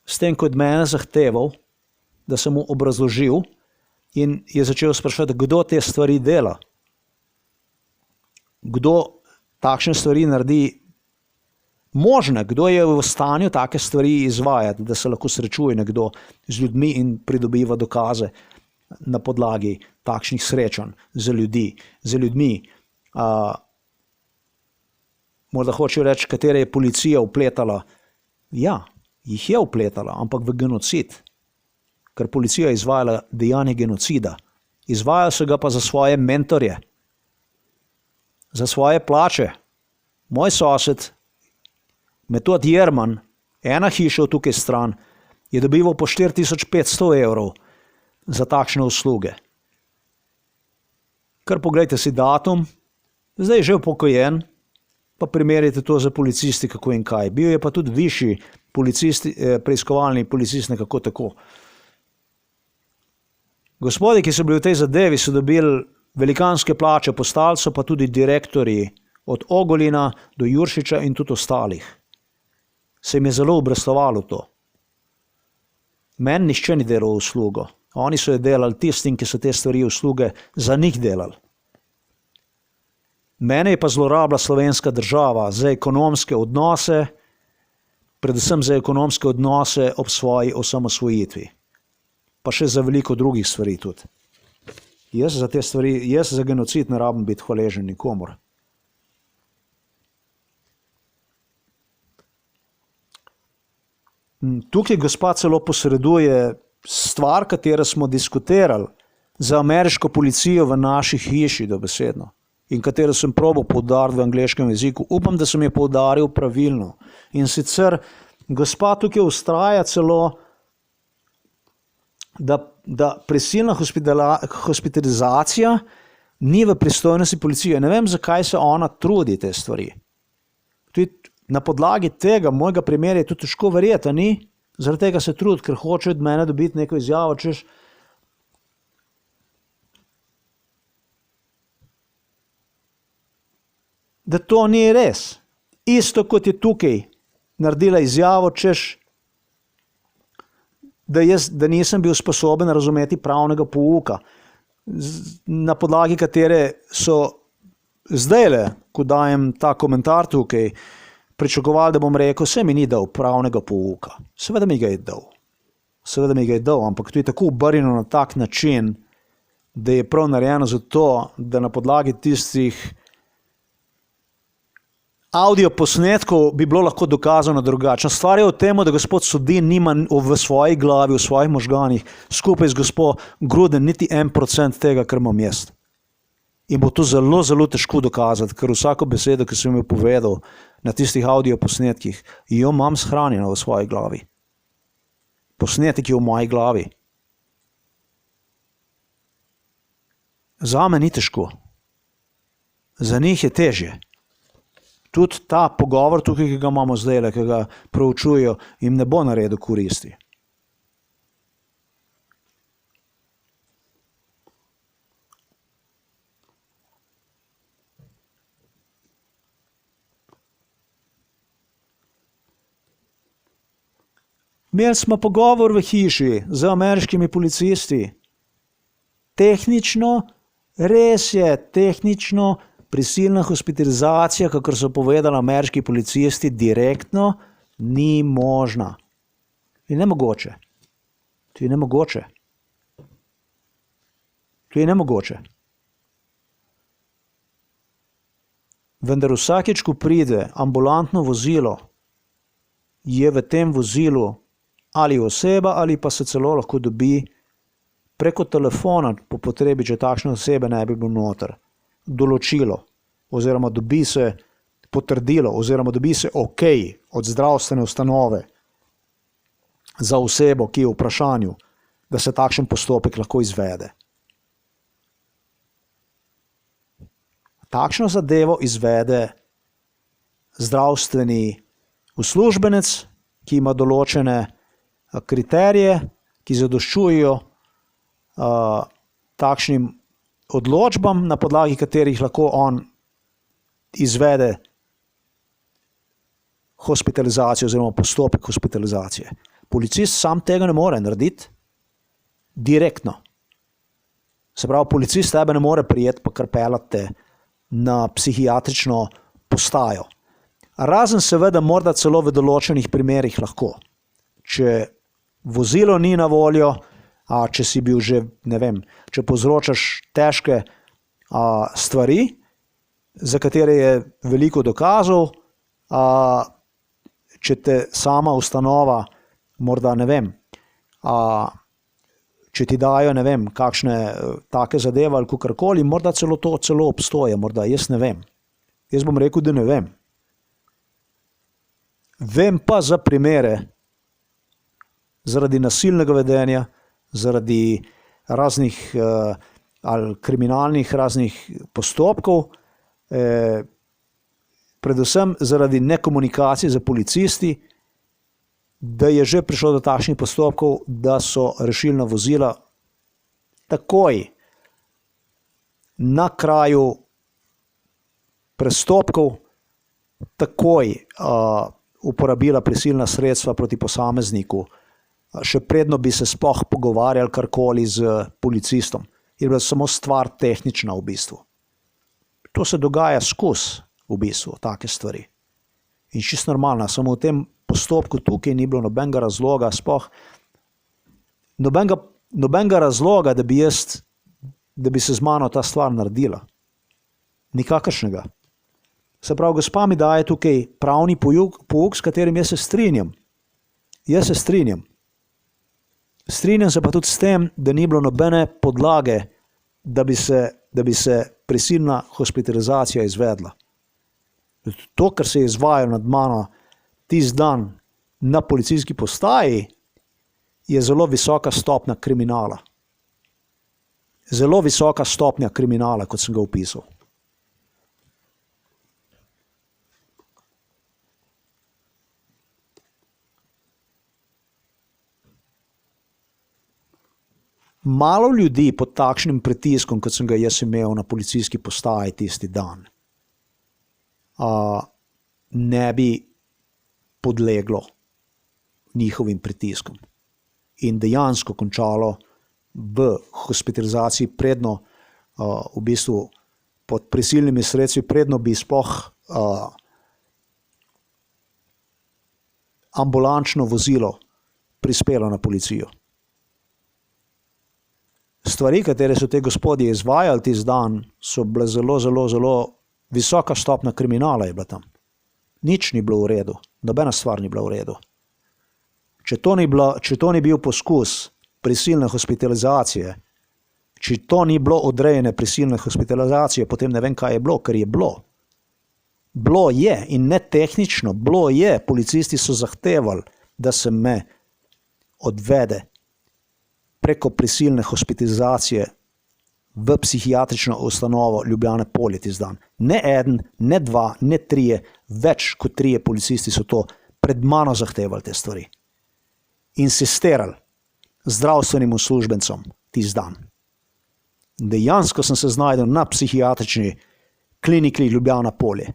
s tem, ko je od mene zahteval, da sem mu obrazložil in je začel spraševati, kdo te stvari dela. Kdo takšne stvari naredi možne, kdo je v stanju take stvari izvajati, da se lahko srečuje nekdo z ljudmi in pridobiva dokaze na podlagi takšnih srečanj z ljudmi. Morda hoče reči, katere je policija vpletala. Ja, jih je vpletala, ampak v genocid. Ker policija je izvajala dejanje genocida. Izvajala so ga pa za svoje mentorje, za svoje plače. Moj sosed, Metod Jerman, ena hiša tukaj stran, je dobival po 4500 evrov za takšne usluge. Kar pogledajte si datum, zdaj je že upokojen, pa primerjajte to za policisti, kako in kaj. Bil je pa tudi višji preiskovalni policist nekako tako. Gospodi, ki so bili v tej zadevi, so dobili velikanske plače, postali so pa tudi direktorji od Ogolina do Juršiča in tudi ostalih. Se jim je zelo obrestovalo to. Meni nišče ni delal uslugo. Oni so jo delali tistim, ki so te stvari usluge za njih delali. Mene je pa zlorabila slovenska država za ekonomske odnose, predvsem za ekonomske odnose ob svoji osamosvojitvi. Pa še za veliko drugih stvari tudi. Jaz za genocid ne rabim biti hvaležen nikomor. Tukaj gospa celo posreduje stvar, katero smo diskutirali za ameriško policijo v naši hiši dobesedno in katero sem probal poudariti v angleškem jeziku. Upam, da sem jo poudaril pravilno. In sicer gospa tukaj vztraja celo, da prisilna hospitalizacija ni v pristojnosti policije. Ne vem, zakaj se ona trudi te stvari. Tudi na podlagi tega mojega primera je tudi težko verjeti, ni? Zaradi tega se trudi, ker hoče od mene dobiti neko izjavo, češ da to ni res. Isto kot je tukaj naredila izjavo, češ da nisem bil sposoben razumeti pravnega pouka, na podlagi katere so zdajle, ko dajem ta komentar tukaj, pričakovali, da bom rekel, se mi ni dal pravnega pouka. Seveda mi ga je dal, ampak to je tako obrnjeno na tak način, da je prav narejeno zato, da na podlagi tistih audio posnetkov bi bilo lahko dokazano drugačno. Stvar je v tem, da gospod Sodin nima v svoji glavi, v svojih možganih, skupaj z gospod Gruden, niti 1% tega, kar imam jaz. In bo to zelo, zelo težko dokazati, ker vsako besedo, ki sem jo povedal na tistih audio posnetkih, jo imam shranjeno v svoji glavi. Posnetek je v moji glavi. Zame ni težko. Za njih je težje. Tudi ta pogovor tukaj, ki ga imamo zdaj, ki ga proučujejo, jim ne bo naredil koristi. Imeli smo pogovor v hiši z ameriškimi policisti. Tehnično, res je, tehnično prisilna hospitalizacija, kakor so povedali ameriški policisti, direktno ni možna. To je nemogoče. To je nemogoče. To je nemogoče. Vendar vsakič, ko pride ambulantno vozilo, je v tem vozilu ali oseba, ali pa se celo lahko dobi preko telefona, po potrebi, če takšne osebe ne bi bilo noter, določilo, oziroma dobi se potrdilo, oziroma dobi se OK od zdravstvene ustanove za osebo, ki je v vprašanju, da se takšen postopek lahko izvede. Takšno zadevo izvede zdravstveni uslužbenec, ki ima določene kriterije, ki zadoščujejo takšnim odločbam, na podlagi katerih lahko on izvede hospitalizacijo oziroma postopek hospitalizacije. Policist sam tega ne more narediti direktno. Se pravi, policist tebe ne more prijeti pa kar peljati te na psihiatrično postajo. Razen seveda morda celo v določenih primerih lahko. Če vozilo ni na voljo, če si bil že, ne vem, če povzročaš težke stvari, za katere je veliko dokazov, če te sama ustanova, morda ne vem, če ti dajo, ne vem, kakšne take zadeve ali kakorkoli, morda celo to celo obstoje, morda, jaz ne vem. Jaz bom rekel, da ne vem. Vem pa za primere, zaradi nasilnega vedenja, zaradi raznih ali kriminalnih raznih postopkov, predvsem zaradi nekomunikacije z policisti, da je že prišlo do takšnih postopkov, da so rešilna vozila takoj na kraju prestopkov takoj uporabila prisilna sredstva proti posamezniku, še predno bi se sploh pogovarjali karkoli z policistom. Je bila samo stvar tehnična v bistvu. To se dogaja skozi v bistvu, take stvari. In čisto normalno, samo v tem postopku tukaj ni bilo nobenega razloga, sploh nobenega razloga, da bi se z mano ta stvar naredila. Nikakršnega. Se pravi, gospa mi daje tukaj pravni pouk, s katerim jaz se strinjam. Jaz se strinjam. Strinjam se pa tudi s tem, da ni bilo nobene podlage, da bi se prisilna hospitalizacija izvedla. To, kar se je izvajalo nad mano tisti dan na policijski postaji, je zelo visoka stopnja kriminala. Zelo visoka stopnja kriminala, kot sem ga opisal. Malo ljudi pod takšnim pritiskom, kot sem ga jaz imel na policijski postaji tisti dan, ne bi podleglo njihovim pritiskom in dejansko končalo v hospitalizaciji predno, v bistvu pod prisilnimi sredstvi, predno bi sploh ambulančno vozilo prispelo na policijo. Stvari, katere so te gospodje izvajali tisti dan, so bile zelo, zelo, zelo visoka stopnja kriminala je bila tam. Nič ni bilo v redu, nobena stvar ni bila v redu. Če to ni bil poskus prisilne hospitalizacije, Če to ni bilo odrejene prisilne hospitalizacije, potem ne vem, kaj je bilo, ker je bilo. Bilo je in ne tehnično, bilo je. Policisti so zahtevali, da se me odvede preko prisilne hospitalizacije v psihiatrično ustanovo Ljubljane Polje tisti dan. Ne eden, ne dva, ne trije, več kot trije policisti so to pred mano zahtevali te stvari. Insistirali zdravstvenim uslužbencom tisti dan. Dejansko sem se znajdel na psihiatrični kliniki Ljubljana Polje.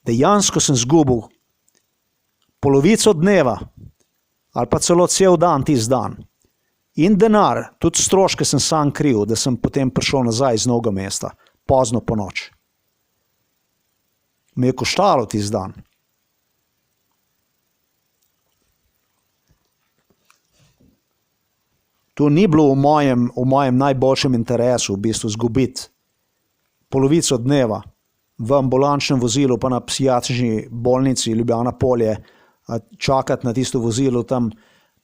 Dejansko sem zgubil polovico dneva ali pa celo cel dan tisti dan. In denar, tudi stroške sem sam kriv, da sem potem prišel nazaj iz Novega mesta, pozno po noč. Me je koštalo tisti dan. To ni bilo v mojem najboljšem interesu, v bistvu zgubiti polovico dneva v ambulančnem vozilu, pa na psihiatrični bolnici Ljubljana Polje, čakati na tisto vozilo tam,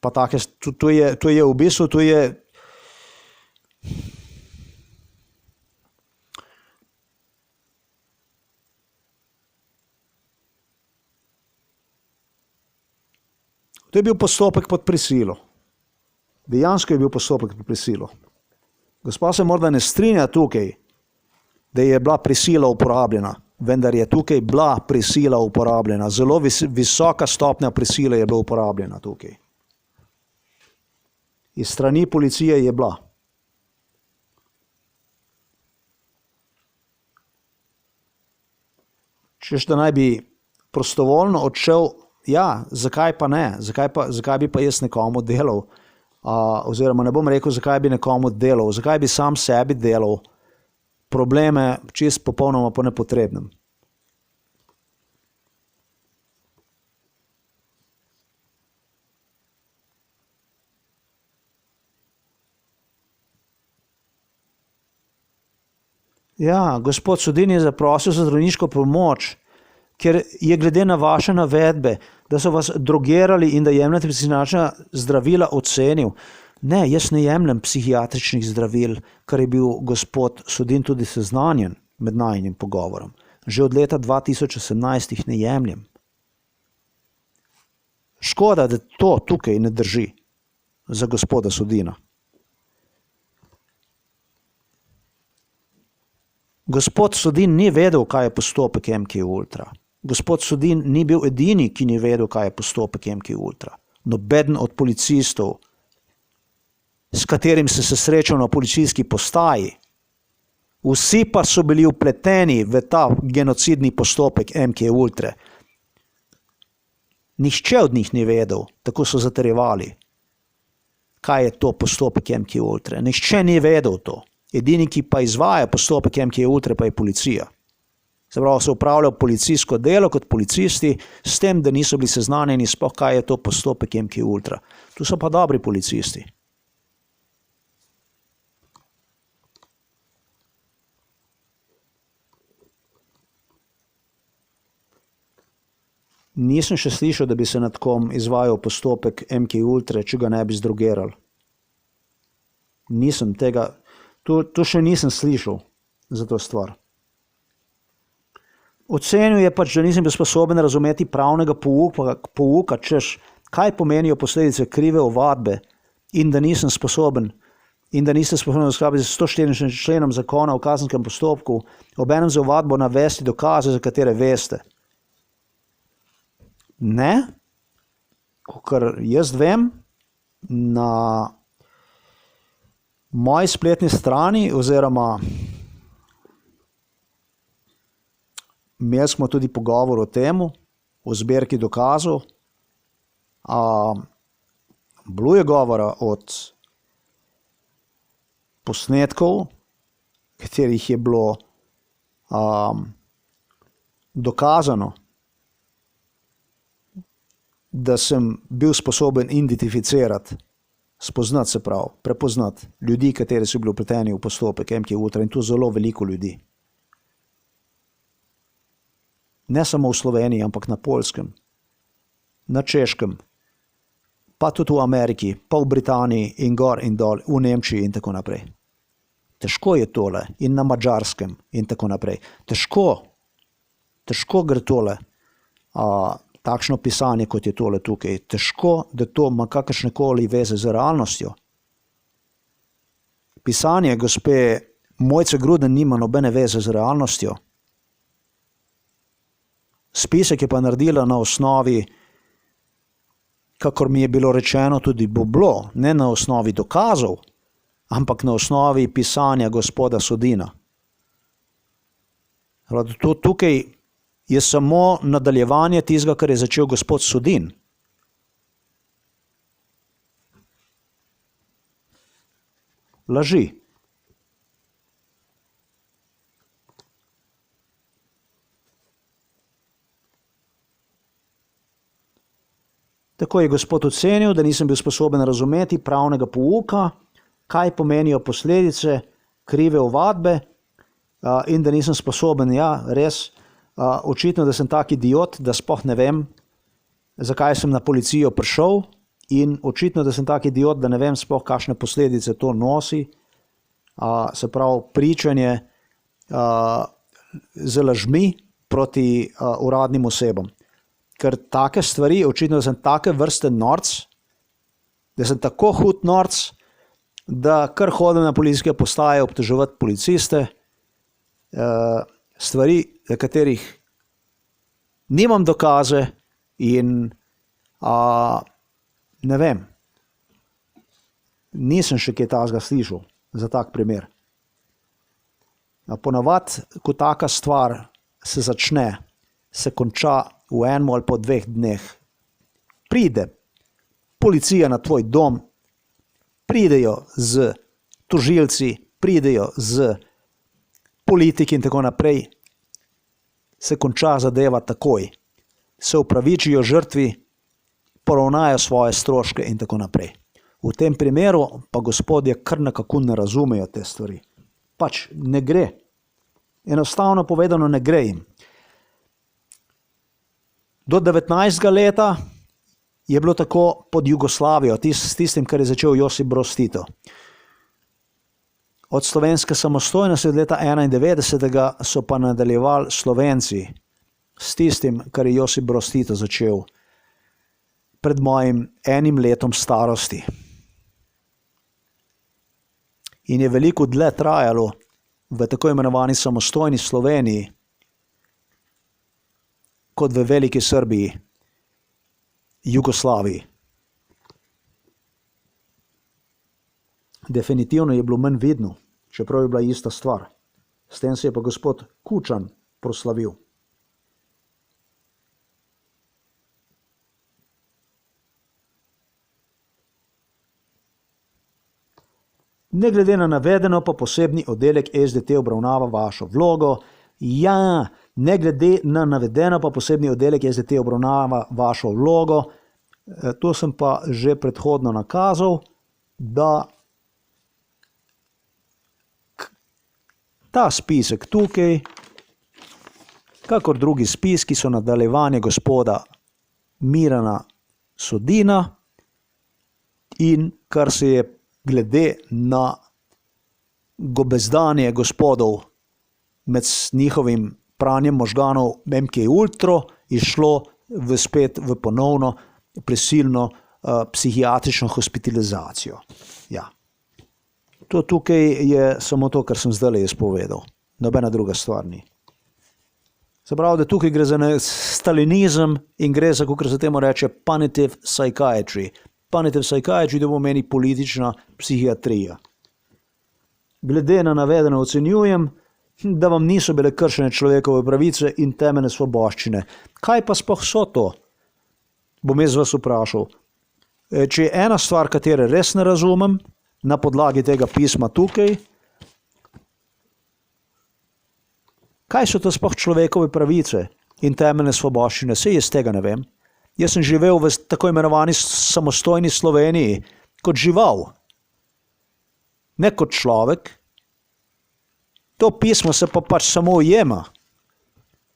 pa take, to je v bistvu, to je bil postopek pod prisilo. Dejansko je bil postopek pod prisilo. Gospa se morda ne strinja tukaj, da je bila prisila uporabljena, vendar je tukaj bila prisila uporabljena. Zelo visoka stopnja prisile je bila uporabljena tukaj. Iz strani policije je bila. Češ, da naj bi prostovoljno odšel, ja, zakaj pa ne? Zakaj bi pa jaz nekomu delal? Oziroma ne bom rekel, zakaj bi nekomu delal, zakaj bi sam sebi delal probleme čist popolnoma po nepotrebnem. Ja, gospod Sodin je zaprosil za zdravniško pomoč, ker je glede na vaše navedbe, da so vas drogirali in da jemljete psihiatrična zdravila, ocenil. Ne, jaz ne jemljem psihiatričnih zdravil, kar je bil gospod Sodin tudi seznanjen med najinim pogovorom. Že od leta 2018 jih ne jemljem. Škoda, da to tukaj ne drži za gospoda Sodina. Gospod Sodin ni vedel, kaj je postopek MK Ultra. Gospod Sodin ni bil edini, ki ni vedel, kaj je postopek MK Ultra. Nobeden od policistov, s katerim se srečal na policijski postaji, vsi pa so bili vpleteni v ta genocidni postopek MK Ultre. Nihče od njih ni vedel, tako so zatrjevali, kaj je to postopek MK Ultre. Nihče ni vedel to. Edini, ki pa izvaja postopek MK Ultre, pa je policija. Se pravi, so upravljali policijsko delo kot policisti, s tem, da niso bili seznanjeni sploh, kaj je to postopek MK Ultra. Tu so pa dobri policisti. Nisem še slišal, da bi se nad kom izvajal postopek MK Ultre, če ga ne bi zdrogirali. Nisem tega, to še nisem slišal za to stvar. Ocenil je pač, da nisem bil sposoben razumeti pravnega pouka, češ, kaj pomenijo posledice krive ovadbe in da nisem sposoben in da niste sposobni v skladu s 144 členom zakona o kazenskem postopku obenem za ovadbo navesti dokaze, za katere veste. Ne, kakor jaz vem, na moji spletni strani oziroma imeli smo tudi pogovor o temu, o zbirki dokazov. Bilo je govora od posnetkov, katerih je bilo dokazano, da sem bil sposoben identificirati, spoznati se prav, prepoznati ljudi, kateri so bili vpleteni v postopek MK Ultra, in to zelo veliko ljudi. Ne samo v Sloveniji, ampak na Poljskem, na Češkem, pa tudi v Ameriki, pa v Britaniji in gor in dol, v Nemčiji in tako naprej. Težko je tole in na Madžarskem in tako naprej. Težko gre tole, takšno pisanje, kot je tole tukaj. Težko, da to ima kakršnekoli veze z realnostjo. Pisanje gospe Mojce Gruden nima nobene veze z realnostjo. Spisek je pa naredila na osnovi, kakor mi je bilo rečeno, tudi bilo, ne na osnovi dokazov, ampak na osnovi pisanja gospoda Sodina. To tukaj je samo nadaljevanje tistega, kar je začel gospod Sodin. Laži. Tako je gospod ocenil, da nisem bil sposoben razumeti pravnega pouka, kaj pomenijo posledice krive ovadbe in da nisem sposoben, res, očitno, da sem tak idiot, da sploh ne vem, zakaj sem na policijo prišel in očitno, da sem tak idiot, da ne vem sploh, kakšne posledice to nosi, se pravi pričanje z lažmi proti uradnim osebam. Ker take stvari, očitno, da sem take vrste norc, da sem tako hud norc, da kar hodim na policijske postaje obtoževati policiste, stvari, za katerih nimam dokaze in ne vem, nisem še kaj takega slišal za tak primer. Ponavadi, ko taka stvar se začne, se konča v enem ali po 2 dneh. Pride policija na tvoj dom, pridejo z tožilci, pridejo z politiki in tako naprej, se konča zadeva takoj. Se upravičijo žrtvi, poravnajo svoje stroške in tako naprej. V tem primeru pa gospodje kar nekako ne razumejo te stvari. Pač ne gre. Enostavno povedano ne gre jim. Do 19. leta je bilo tako pod Jugoslavijo, s tistim, kar je začel Josip Broz Tito. Od slovenske samostojnosti od leta 91. so pa nadaljevali Slovenci s tistim, kar je Josip Broz Tito začel pred mojim 1 letom starosti. In je veliko dlje trajalo v tako imenovani samostojni Sloveniji, kot v veliki Srbiji, Jugoslaviji. Definitivno je bilo manj vidno, čeprav je bila ista stvar. S tem se je pa gospod Kučan proslavil. Ne glede na navedeno, pa posebni oddelek SDT obravnava vašo vlogo. Ja, ne glede na navedeno, pa posebni oddelek SDT obravnava vašo vlogo. To sem pa že predhodno nakazal, da ta spisek tukaj, kakor drugi spiski, so nadaljevanje gospoda Mirana Sodina in kar se je glede na gobezdanje gospodov med njihovim pranjem možganov MK Ultra išlo spet v ponovno prisilno psihiatrično hospitalizacijo. Ja. To tukaj je samo to, kar sem zdaj izpovedal. Nobena druga stvar ni. Se pravi, da tukaj gre za stalinizem in gre za, kako se temu reče, punitive psychiatry. Punitive psychiatry, da pomeni politična psihiatrija. Glede na navedeno ocenjujem, da vam niso bile kršene človekove pravice in temeljne svoboščine. Kaj pa sploh so to? Bom jaz vas vprašal. Če je ena stvar, katere res ne razumem, na podlagi tega pisma tukaj, kaj so to sploh človekove pravice in temeljne svoboščine? Saj jaz tega ne vem. Jaz sem živel v tako imenovani samostojni Sloveniji kot žival, ne kot človek. To pismo se pa pač samo ujema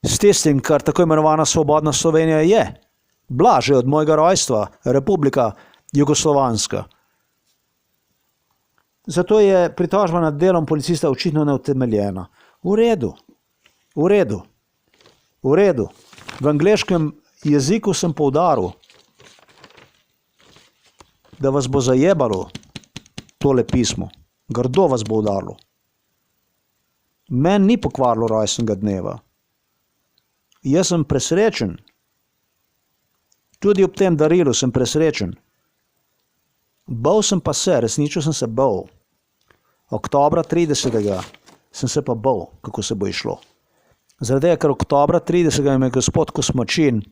s tistim, kar tako imenovana svobodna Slovenija je. Bila že od mojega rojstva, Republika Jugoslovanska. Zato je pritožba nad delom policista očitno neutemeljena. V redu, v redu, v redu. V angleškem jeziku sem poudaril, da vas bo zajebalo tole pismo. Grdo vas bo udarilo. Meni ni pokvarilo rojstnega dneva. Jaz sem presrečen. Tudi ob tem darilu sem presrečen. Bal sem pa se, resnično sem se bal. Oktobra 30. sem se pa bal, kako se bo išlo. Zaradi tega, ker oktobra 30. mi je gospod Kosmačin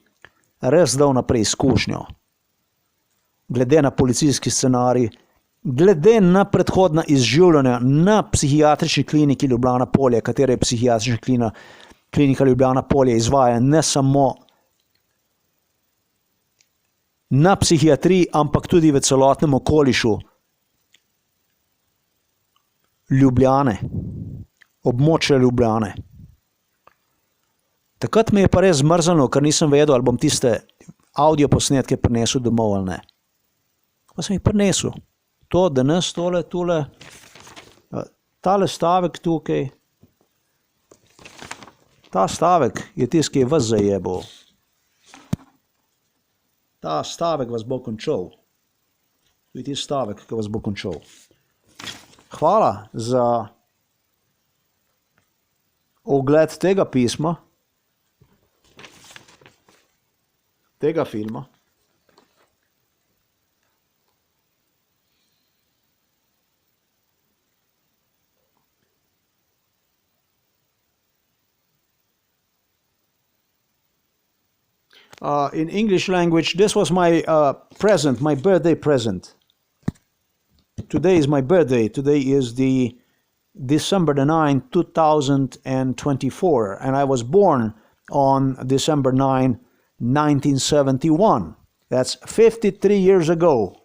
res dal na preizkušnjo. Glede na policijski scenarij, glede na predhodna izživljanja na psihiatrični kliniki Ljubljana Polje, katera je psihiatrična klinika Ljubljana Polje izvaja ne samo na psihiatriji, ampak tudi v celotnem okolišu Ljubljane, območja Ljubljane. Takrat me je pa res zmrznilo, ker nisem vedel, ali bom tiste audio posnetke prinesel domov ali ne. Pa sem jih prinesel. To, danes, tole, tale stavek tukaj, ta stavek je tisti, ki je vas zajebal. Ta stavek vas bo končal. To je tisti stavek, ki vas bo končal. Hvala za ogled tega pisma, tega filma. In English language, this was my present, my birthday present. Today is my birthday. Today is the December the 9th, 2024. And I was born on December 9, 1971. That's 53 years ago.